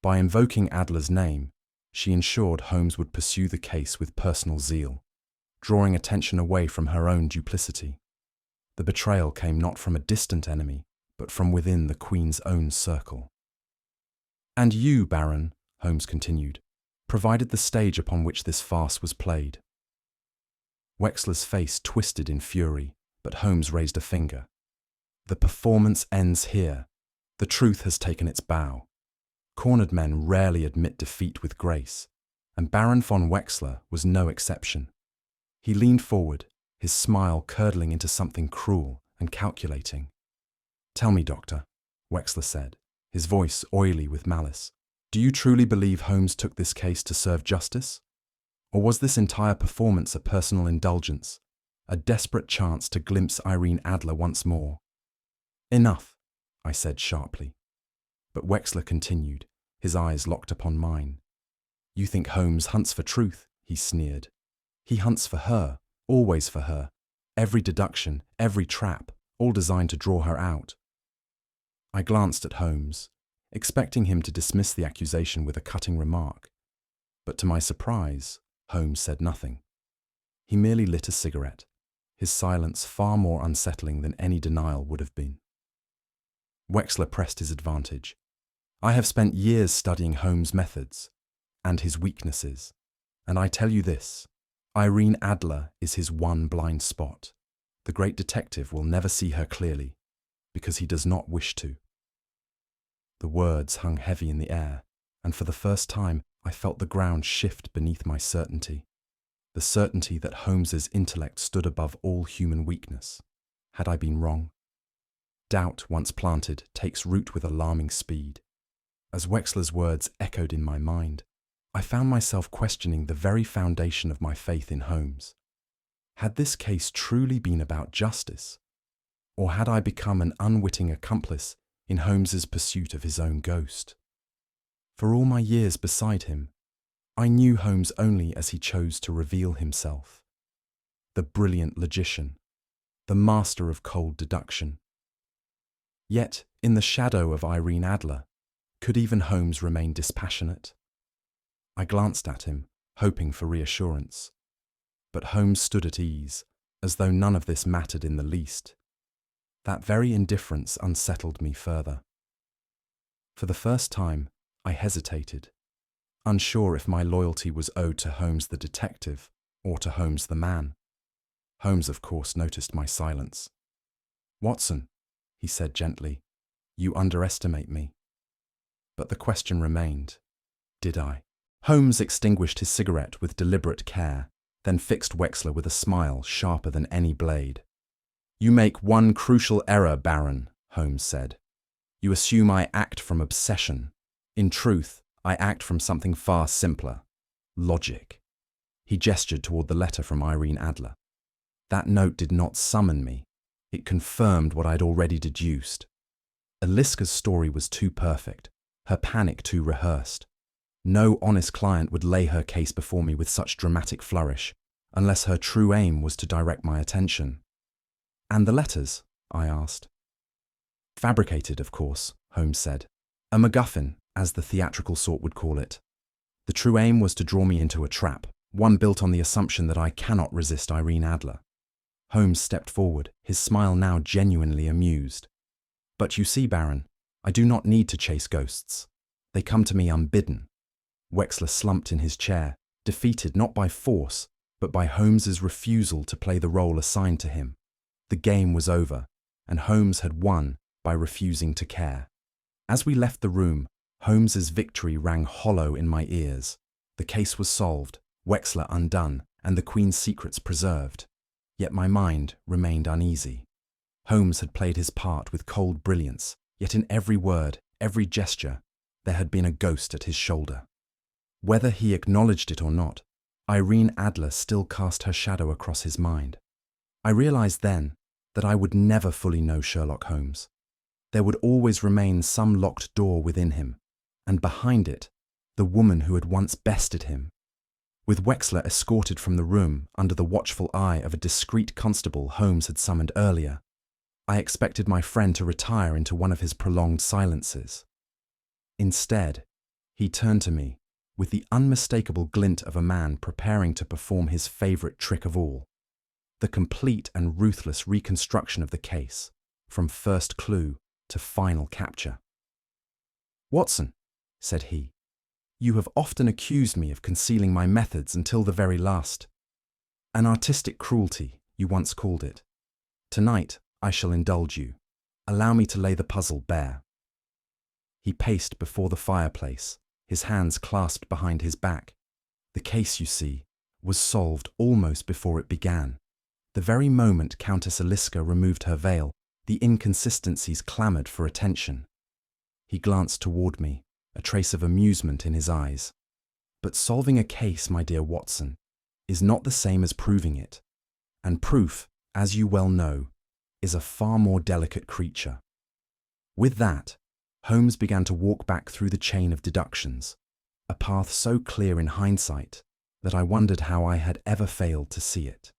By invoking Adler's name, she ensured Holmes would pursue the case with personal zeal, drawing attention away from her own duplicity. The betrayal came not from a distant enemy, but from within the Queen's own circle. "And you, Baron," Holmes continued, "provided the stage upon which this farce was played." Wexler's face twisted in fury, but Holmes raised a finger. "The performance ends here. The truth has taken its bow. Cornered men rarely admit defeat with grace, and Baron von Wexler was no exception." He leaned forward, his smile curdling into something cruel and calculating. "Tell me, Doctor," Wexler said, his voice oily with malice, "do you truly believe Holmes took this case to serve justice? Or was this entire performance a personal indulgence, a desperate chance to glimpse Irene Adler once more?" "Enough," I said sharply. But Wexler continued, his eyes locked upon mine. "You think Holmes hunts for truth," he sneered. "He hunts for her, always for her. Every deduction, every trap, all designed to draw her out." I glanced at Holmes, expecting him to dismiss the accusation with a cutting remark. But to my surprise, Holmes said nothing. He merely lit a cigarette, his silence far more unsettling than any denial would have been. Wexler pressed his advantage. "I have spent years studying Holmes' methods and his weaknesses, and I tell you this, Irene Adler is his one blind spot. The great detective will never see her clearly, because he does not wish to." The words hung heavy in the air, and for the first time I felt the ground shift beneath my certainty. The certainty that Holmes's intellect stood above all human weakness. Had I been wrong? Doubt, once planted, takes root with alarming speed. As Wexler's words echoed in my mind, I found myself questioning the very foundation of my faith in Holmes. Had this case truly been about justice? Or had I become an unwitting accomplice in Holmes's pursuit of his own ghost? For all my years beside him, I knew Holmes only as he chose to reveal himself. The brilliant logician, the master of cold deduction. Yet, in the shadow of Irene Adler, could even Holmes remain dispassionate? I glanced at him, hoping for reassurance. But Holmes stood at ease, as though none of this mattered in the least. That very indifference unsettled me further. For the first time, I hesitated, unsure if my loyalty was owed to Holmes the detective or to Holmes the man. Holmes, of course, noticed my silence. "Watson," he said gently, "you underestimate me." But the question remained, did I? Holmes extinguished his cigarette with deliberate care, then fixed Wexler with a smile sharper than any blade. "You make one crucial error, Baron," Holmes said. "You assume I act from obsession. In truth, I act from something far simpler. Logic." He gestured toward the letter from Irene Adler. That note did not summon me. It confirmed what I'd already deduced. Eliska's story was too perfect, her panic too rehearsed. No honest client would lay her case before me with such dramatic flourish, unless her true aim was to direct my attention. "And the letters?" I asked. "Fabricated, of course," Holmes said. "A MacGuffin, as the theatrical sort would call it. The true aim was to draw me into a trap, one built on the assumption that I cannot resist Irene Adler." Holmes stepped forward, his smile now genuinely amused. "But you see, Baron, I do not need to chase ghosts. They come to me unbidden." Wexler slumped in his chair, defeated not by force, but by Holmes's refusal to play the role assigned to him. The game was over, and Holmes had won by refusing to care. As we left the room, Holmes's victory rang hollow in my ears. The case was solved, Wexler undone, and the Queen's secrets preserved. Yet my mind remained uneasy. Holmes had played his part with cold brilliance, yet in every word, every gesture, there had been a ghost at his shoulder. Whether he acknowledged it or not, Irene Adler still cast her shadow across his mind. I realized then that I would never fully know Sherlock Holmes. There would always remain some locked door within him, and behind it, the woman who had once bested him. With Wexler escorted from the room under the watchful eye of a discreet constable Holmes had summoned earlier, I expected my friend to retire into one of his prolonged silences. Instead, he turned to me with the unmistakable glint of a man preparing to perform his favorite trick of all, the complete and ruthless reconstruction of the case, from first clue to final capture. "Watson," said he, "you have often accused me of concealing my methods until the very last. An artistic cruelty, you once called it. Tonight, I shall indulge you. Allow me to lay the puzzle bare." He paced before the fireplace, his hands clasped behind his back. The case, you see, was solved almost before it began. The very moment Countess Eliska removed her veil, the inconsistencies clamoured for attention. He glanced toward me, a trace of amusement in his eyes. "But solving a case, my dear Watson, is not the same as proving it. And proof, as you well know, is a far more delicate creature." With that, Holmes began to walk back through the chain of deductions, a path so clear in hindsight that I wondered how I had ever failed to see it.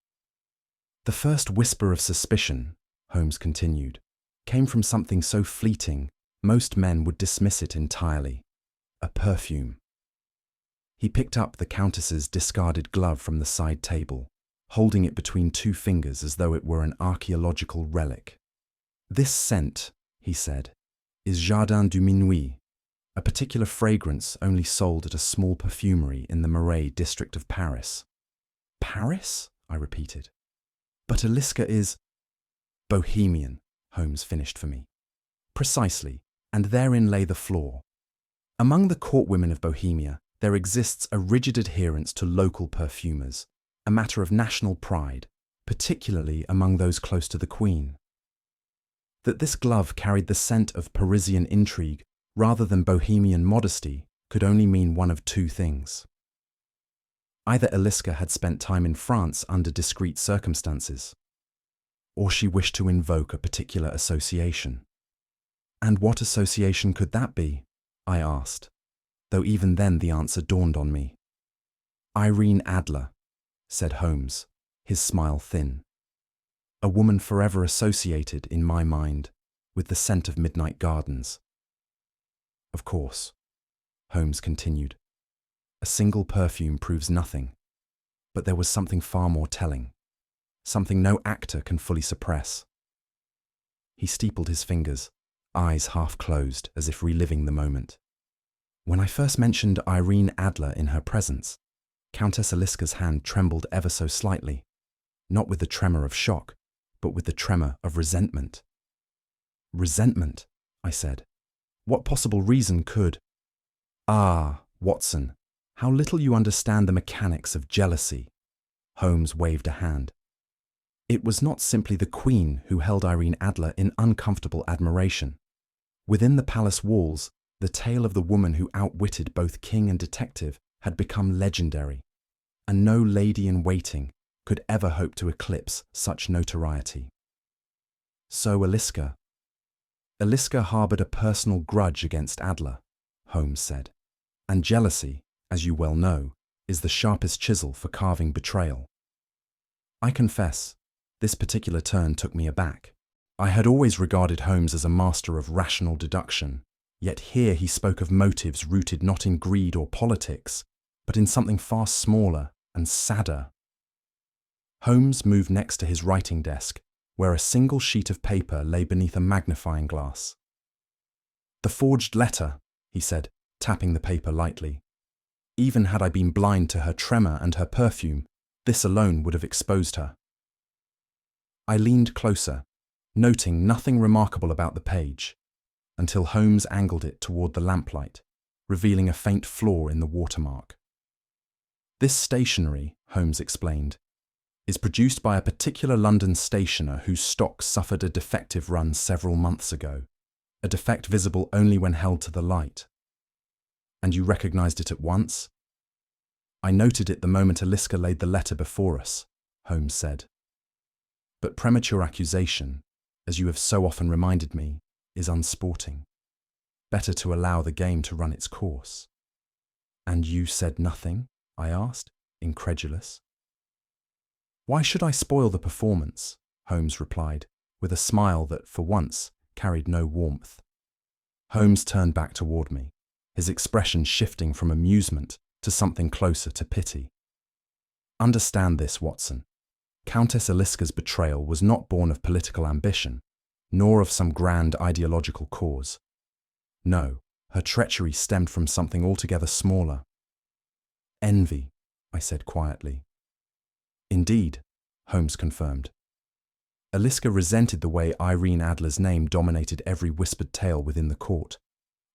"The first whisper of suspicion," Holmes continued, "came from something so fleeting most men would dismiss it entirely: a perfume." He picked up the Countess's discarded glove from the side table, holding it between two fingers as though it were an archaeological relic. "This scent," he said, "is Jardin du Minuit, a particular fragrance only sold at a small perfumery in the Marais district of Paris." "Paris?" I repeated. "But Eliska is—" "Bohemian," Holmes finished for me. "Precisely, and therein lay the flaw. Among the court women of Bohemia, there exists a rigid adherence to local perfumers, a matter of national pride, particularly among those close to the Queen. That this glove carried the scent of Parisian intrigue rather than Bohemian modesty could only mean one of two things. Either Eliska had spent time in France under discreet circumstances, or she wished to invoke a particular association. And what association could that be? I asked, though even then the answer dawned on me. "Irene Adler," said Holmes, his smile thin. "A woman forever associated, in my mind, with the scent of midnight gardens. Of course, Holmes continued. A single perfume proves nothing, but there was something far more telling, something no actor can fully suppress. He steepled his fingers, eyes half closed as if reliving the moment. When I first mentioned Irene Adler in her presence, Countess Aliska's hand trembled ever so slightly, not with the tremor of shock, but with the tremor of resentment. Resentment, I said. What possible reason could? Ah, Watson, how little you understand the mechanics of jealousy. Holmes waved a hand. It was not simply the Queen who held Irene Adler in uncomfortable admiration. Within the palace walls, the tale of the woman who outwitted both king and detective had become legendary, and no lady-in-waiting could ever hope to eclipse such notoriety. So Aliska harbored a personal grudge against Adler, Holmes said, and jealousy, as you well know, is the sharpest chisel for carving betrayal. I confess, this particular turn took me aback. I had always regarded Holmes as a master of rational deduction, yet here he spoke of motives rooted not in greed or politics, but in something far smaller and sadder. Holmes moved next to his writing desk, where a single sheet of paper lay beneath a magnifying glass. "The forged letter," he said, tapping the paper lightly. "Even had I been blind to her tremor and her perfume, this alone would have exposed her." I leaned closer, noting nothing remarkable about the page, until Holmes angled it toward the lamplight, revealing a faint flaw in the watermark. "This stationery," Holmes explained, "is produced by a particular London stationer whose stock suffered a defective run several months ago, a defect visible only when held to the light." "And you recognized it at once?" "I noted it the moment Aliska laid the letter before us," Holmes said. "But premature accusation, as you have so often reminded me, is unsporting. Better to allow the game to run its course." "And you said nothing?" I asked, incredulous. "Why should I spoil the performance?" Holmes replied, with a smile that, for once, carried no warmth. Holmes turned back toward me, his expression shifting from amusement to something closer to pity. "Understand this, Watson. Countess Aliska's betrayal was not born of political ambition, nor of some grand ideological cause. No, her treachery stemmed from something altogether smaller. Envy," I said quietly. "Indeed," Holmes confirmed. "Aliska resented the way Irene Adler's name dominated every whispered tale within the court.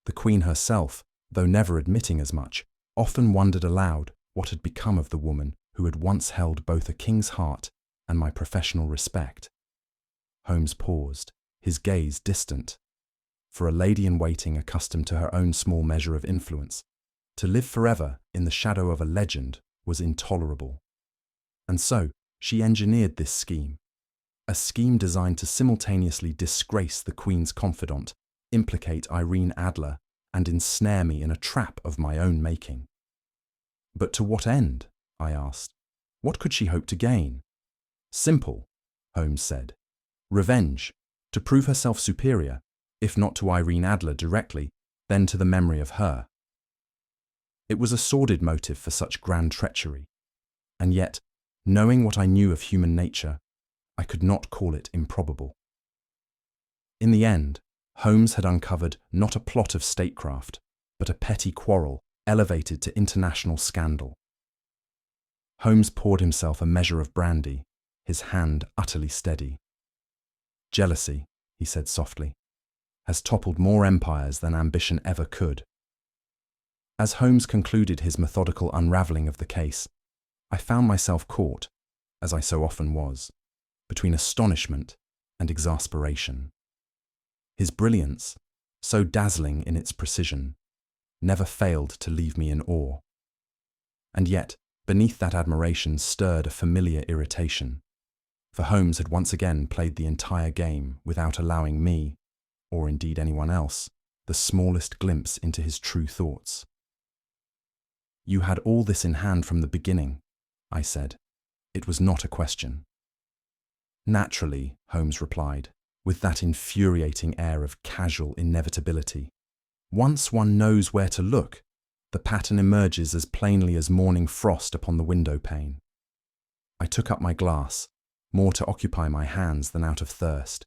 The Queen herself, though never admitting as much, often wondered aloud what had become of the woman who had once held both a king's heart and my professional respect." Holmes paused, his gaze distant. For a lady-in-waiting accustomed to her own small measure of influence, to live forever in the shadow of a legend was intolerable. And so she engineered this scheme, a scheme designed to simultaneously disgrace the Queen's confidant, implicate Irene Adler, and ensnare me in a trap of my own making. "But to what end?" I asked. "What could she hope to gain?" "Simple," Holmes said. "Revenge, to prove herself superior, if not to Irene Adler directly, then to the memory of her." It was a sordid motive for such grand treachery, and yet, knowing what I knew of human nature, I could not call it improbable. In the end, Holmes had uncovered not a plot of statecraft, but a petty quarrel elevated to international scandal. Holmes poured himself a measure of brandy, his hand utterly steady. "Jealousy," he said softly, "has toppled more empires than ambition ever could." As Holmes concluded his methodical unravelling of the case, I found myself caught, as I so often was, between astonishment and exasperation. His brilliance, so dazzling in its precision, never failed to leave me in awe. And yet, beneath that admiration stirred a familiar irritation, for Holmes had once again played the entire game without allowing me, or indeed anyone else, the smallest glimpse into his true thoughts. "You had all this in hand from the beginning," I said. "It was not a question." "Naturally," Holmes replied, with that infuriating air of casual inevitability. Once one knows where to look, the pattern emerges as plainly as morning frost upon the window pane. I took up my glass, more to occupy my hands than out of thirst.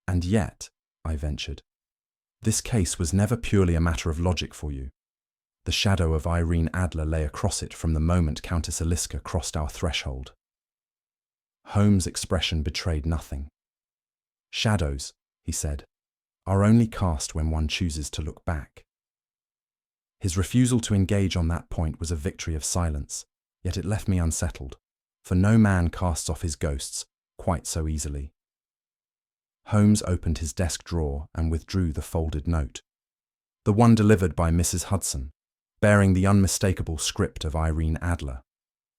And yet, I ventured, this case was never purely a matter of logic for you. The shadow of Irene Adler lay across it from the moment Countess Eliska crossed our threshold. Holmes' expression betrayed nothing. Shadows, he said, are only cast when one chooses to look back. His refusal to engage on that point was a victory of silence, yet it left me unsettled, for no man casts off his ghosts quite so easily. Holmes opened his desk drawer and withdrew the folded note. The one delivered by Mrs. Hudson, bearing the unmistakable script of Irene Adler.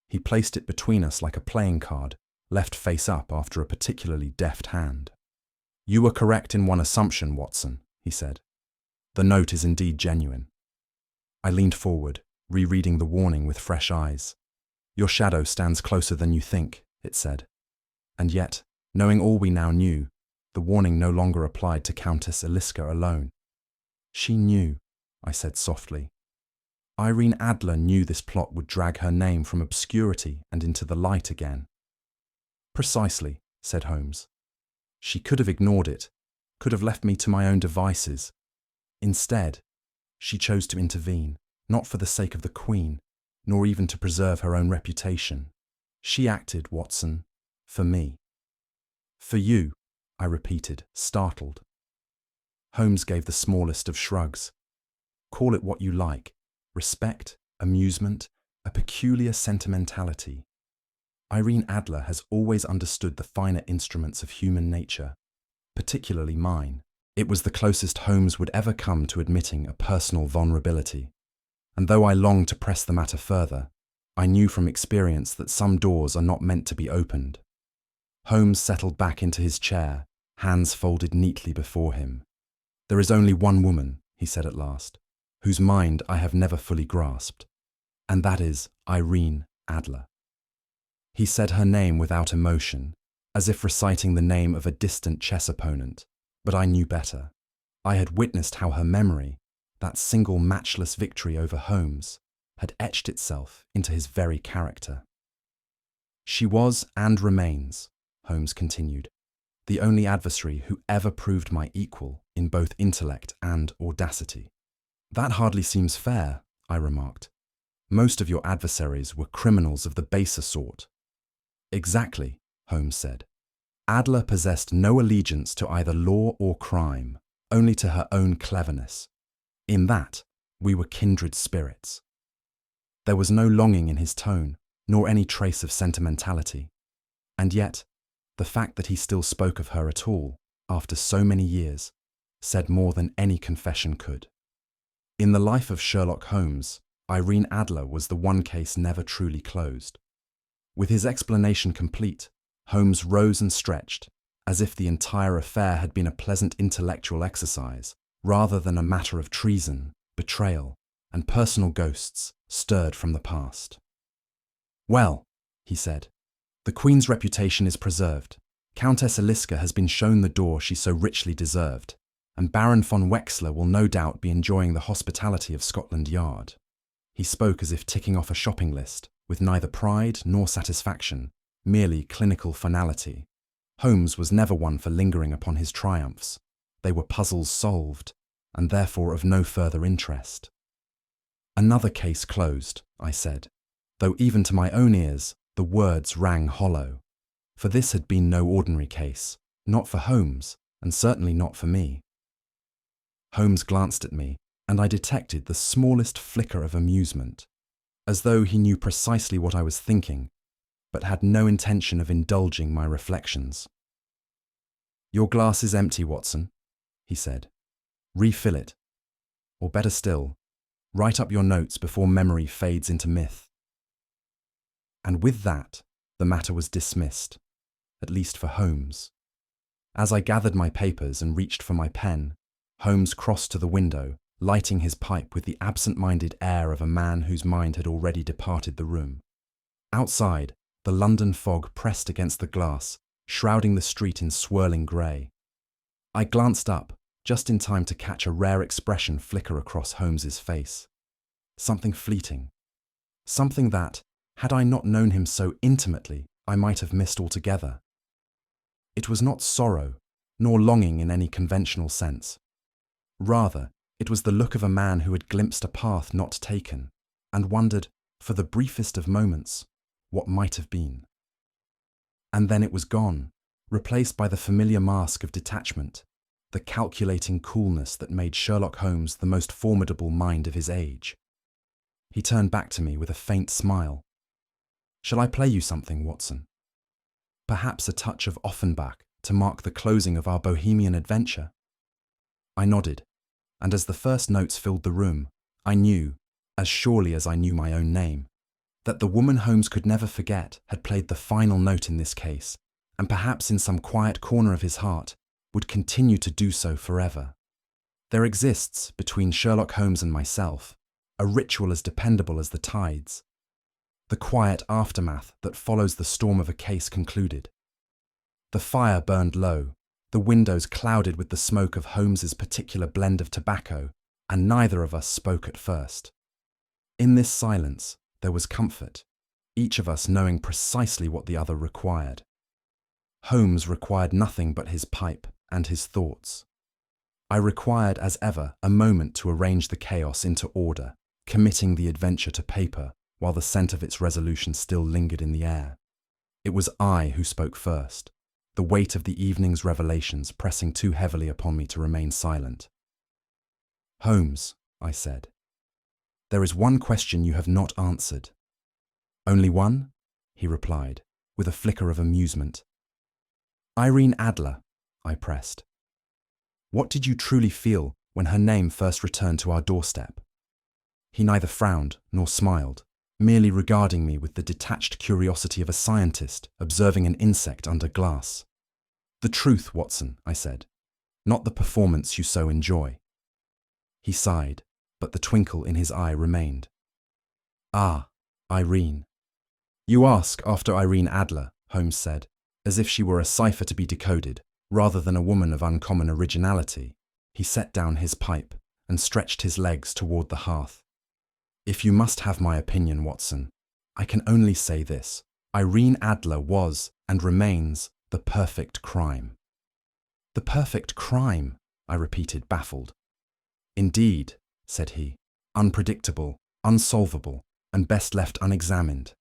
He placed it between us like a playing card, left face up after a particularly deft hand. "You were correct in one assumption, Watson," he said. "The note is indeed genuine." I leaned forward, rereading the warning with fresh eyes. "Your shadow stands closer than you think," it said. And yet, knowing all we now knew, the warning no longer applied to Countess Eliska alone. She knew, I said softly. Irene Adler knew this plot would drag her name from obscurity and into the light again. "Precisely," said Holmes. "She could have ignored it, could have left me to my own devices. Instead, she chose to intervene, not for the sake of the Queen, nor even to preserve her own reputation. She acted, Watson, for me." "For you," I repeated, startled. Holmes gave the smallest of shrugs. "Call it what you like. Respect, amusement, a peculiar sentimentality. Irene Adler has always understood the finer instruments of human nature, particularly mine." It was the closest Holmes would ever come to admitting a personal vulnerability. And though I longed to press the matter further, I knew from experience that some doors are not meant to be opened. Holmes settled back into his chair, hands folded neatly before him. "There is only one woman," he said at last, "whose mind I have never fully grasped, and that is Irene Adler." He said her name without emotion, as if reciting the name of a distant chess opponent, but I knew better. I had witnessed how her memory, that single matchless victory over Holmes, had etched itself into his very character. "She was and remains," Holmes continued, "the only adversary who ever proved my equal in both intellect and audacity." "That hardly seems fair," I remarked. "Most of your adversaries were criminals of the baser sort." "Exactly," Holmes said. "Adler possessed no allegiance to either law or crime, only to her own cleverness. In that, we were kindred spirits." There was no longing in his tone, nor any trace of sentimentality. And yet, the fact that he still spoke of her at all, after so many years, said more than any confession could. In the life of Sherlock Holmes, Irene Adler was the one case never truly closed. With his explanation complete, Holmes rose and stretched, as if the entire affair had been a pleasant intellectual exercise, rather than a matter of treason, betrayal, and personal ghosts stirred from the past. "Well," he said, "the Queen's reputation is preserved. Countess Eliska has been shown the door she so richly deserved, and Baron von Wexler will no doubt be enjoying the hospitality of Scotland Yard." He spoke as if ticking off a shopping list, with neither pride nor satisfaction, merely clinical finality. Holmes was never one for lingering upon his triumphs. They were puzzles solved, and therefore of no further interest. "Another case closed," I said, though even to my own ears the words rang hollow. For this had been no ordinary case, not for Holmes, and certainly not for me. Holmes glanced at me, and I detected the smallest flicker of amusement, as though he knew precisely what I was thinking, but had no intention of indulging my reflections. "Your glass is empty, Watson," he said. "Refill it. Or better still, write up your notes before memory fades into myth." And with that, the matter was dismissed, at least for Holmes. As I gathered my papers and reached for my pen, Holmes crossed to the window, lighting his pipe with the absent-minded air of a man whose mind had already departed the room. Outside, the London fog pressed against the glass, shrouding the street in swirling grey. I glanced up, just in time to catch a rare expression flicker across Holmes's face. Something fleeting. Something that, had I not known him so intimately, I might have missed altogether. It was not sorrow, nor longing in any conventional sense. Rather, it was the look of a man who had glimpsed a path not taken, and wondered, for the briefest of moments, what might have been. And then it was gone, replaced by the familiar mask of detachment, the calculating coolness that made Sherlock Holmes the most formidable mind of his age. He turned back to me with a faint smile. "Shall I play you something, Watson? Perhaps a touch of Offenbach to mark the closing of our Bohemian adventure?" I nodded, and as the first notes filled the room, I knew, as surely as I knew my own name, that the woman Holmes could never forget had played the final note in this case, and perhaps in some quiet corner of his heart would continue to do so forever. There exists, between Sherlock Holmes and myself, a ritual as dependable as the tides. The quiet aftermath that follows the storm of a case concluded. The fire burned low, the windows clouded with the smoke of Holmes's particular blend of tobacco, and neither of us spoke at first. In this silence, there was comfort, each of us knowing precisely what the other required. Holmes required nothing but his pipe and his thoughts. I required, as ever, a moment to arrange the chaos into order, committing the adventure to paper while the scent of its resolution still lingered in the air. It was I who spoke first, the weight of the evening's revelations pressing too heavily upon me to remain silent. "Holmes," I said, "there is one question you have not answered." "Only one?" he replied, with a flicker of amusement. "Irene Adler," I pressed. "What did you truly feel when her name first returned to our doorstep?" He neither frowned nor smiled, merely regarding me with the detached curiosity of a scientist observing an insect under glass. "The truth, Watson," I said, "not the performance you so enjoy." He sighed, but the twinkle in his eye remained. "Ah, Irene. You ask after Irene Adler," Holmes said, as if she were a cipher to be decoded, rather than a woman of uncommon originality. He set down his pipe and stretched his legs toward the hearth. "If you must have my opinion, Watson, I can only say this. Irene Adler was, and remains, the perfect crime." "The perfect crime?" I repeated, baffled. "Indeed," said he, "unpredictable, unsolvable, and best left unexamined.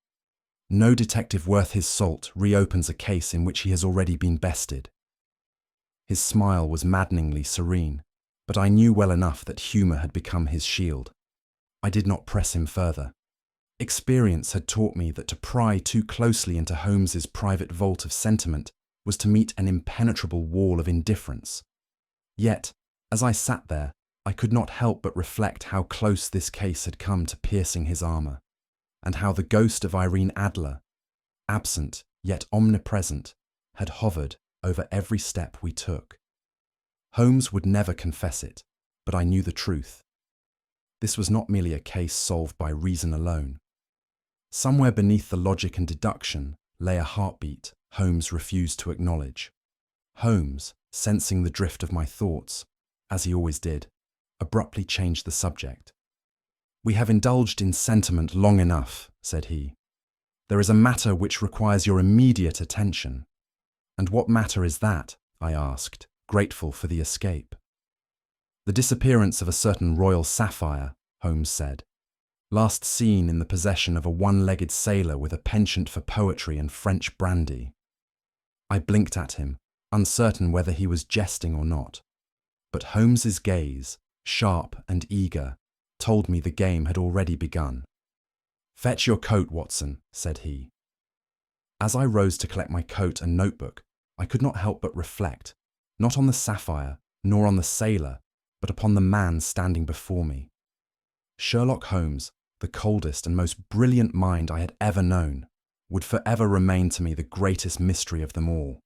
No detective worth his salt reopens a case in which he has already been bested." His smile was maddeningly serene, but I knew well enough that humour had become his shield. I did not press him further. Experience had taught me that to pry too closely into Holmes's private vault of sentiment was to meet an impenetrable wall of indifference. Yet, as I sat there, I could not help but reflect how close this case had come to piercing his armour, and how the ghost of Irene Adler, absent yet omnipresent, had hovered over every step we took. Holmes would never confess it, but I knew the truth. This was not merely a case solved by reason alone. Somewhere beneath the logic and deduction lay a heartbeat Holmes refused to acknowledge. Holmes, sensing the drift of my thoughts, as he always did, abruptly changed the subject. "We have indulged in sentiment long enough," said he. "There is a matter which requires your immediate attention." "And what matter is that?" I asked, grateful for the escape. "The disappearance of a certain royal sapphire," Holmes said, "last seen in the possession of a one-legged sailor with a penchant for poetry and French brandy." I blinked at him, uncertain whether he was jesting or not. But Holmes's gaze, sharp and eager, told me the game had already begun. "Fetch your coat, Watson," said he. As I rose to collect my coat and notebook, I could not help but reflect, not on the sapphire, nor on the sailor, but upon the man standing before me. Sherlock Holmes, the coldest and most brilliant mind I had ever known, would forever remain to me the greatest mystery of them all.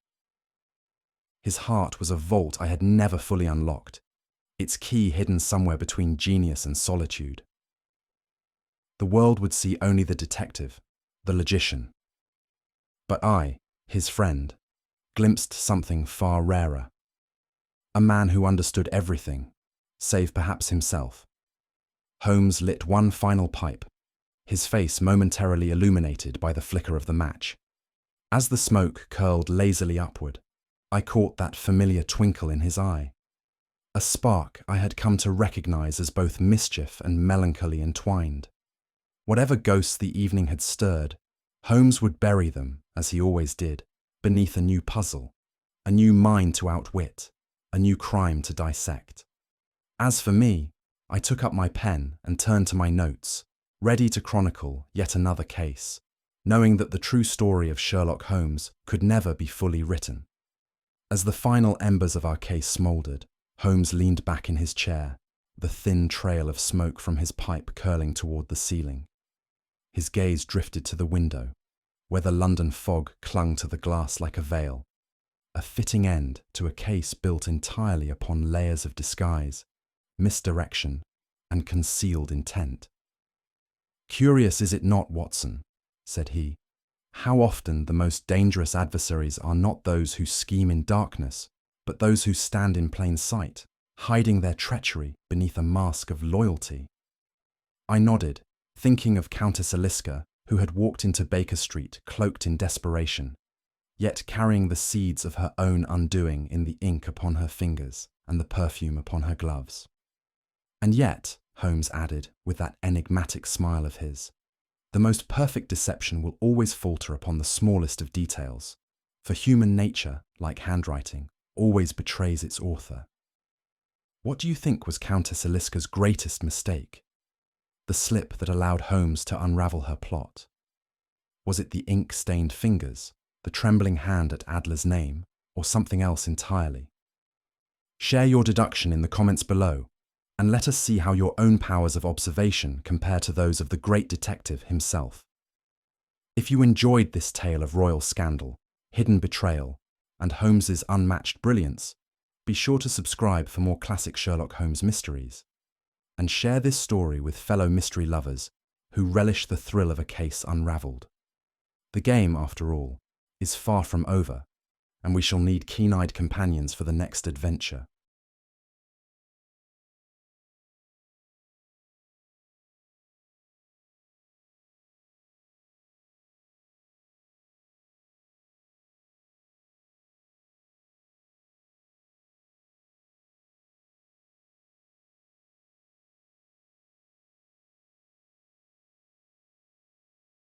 His heart was a vault I had never fully unlocked, its key hidden somewhere between genius and solitude. The world would see only the detective, the logician. But I, his friend, glimpsed something far rarer. A man who understood everything, save perhaps himself. Holmes lit one final pipe, his face momentarily illuminated by the flicker of the match. As the smoke curled lazily upward, I caught that familiar twinkle in his eye. A spark I had come to recognize as both mischief and melancholy entwined. Whatever ghosts the evening had stirred, Holmes would bury them, as he always did, beneath a new puzzle, a new mind to outwit, a new crime to dissect. As for me, I took up my pen and turned to my notes, ready to chronicle yet another case, knowing that the true story of Sherlock Holmes could never be fully written. As the final embers of our case smouldered, Holmes leaned back in his chair, the thin trail of smoke from his pipe curling toward the ceiling. His gaze drifted to the window, where the London fog clung to the glass like a veil, a fitting end to a case built entirely upon layers of disguise, misdirection, and concealed intent. "Curious, is it not, Watson?" said he. "How often the most dangerous adversaries are not those who scheme in darkness, but those who stand in plain sight, hiding their treachery beneath a mask of loyalty." I nodded, thinking of Countess Aliska, who had walked into Baker Street cloaked in desperation, yet carrying the seeds of her own undoing in the ink upon her fingers and the perfume upon her gloves. "And yet," Holmes added, with that enigmatic smile of his, "the most perfect deception will always falter upon the smallest of details, for human nature, like handwriting, always betrays its author." What do you think was Countess Aliska's greatest mistake? The slip that allowed Holmes to unravel her plot? Was it the ink-stained fingers, the trembling hand at Adler's name, or something else entirely? Share your deduction in the comments below, and let us see how your own powers of observation compare to those of the great detective himself. If you enjoyed this tale of royal scandal, hidden betrayal, and Holmes's unmatched brilliance, be sure to subscribe for more classic Sherlock Holmes mysteries, and share this story with fellow mystery lovers who relish the thrill of a case unravelled. The game, after all, is far from over, and we shall need keen-eyed companions for the next adventure.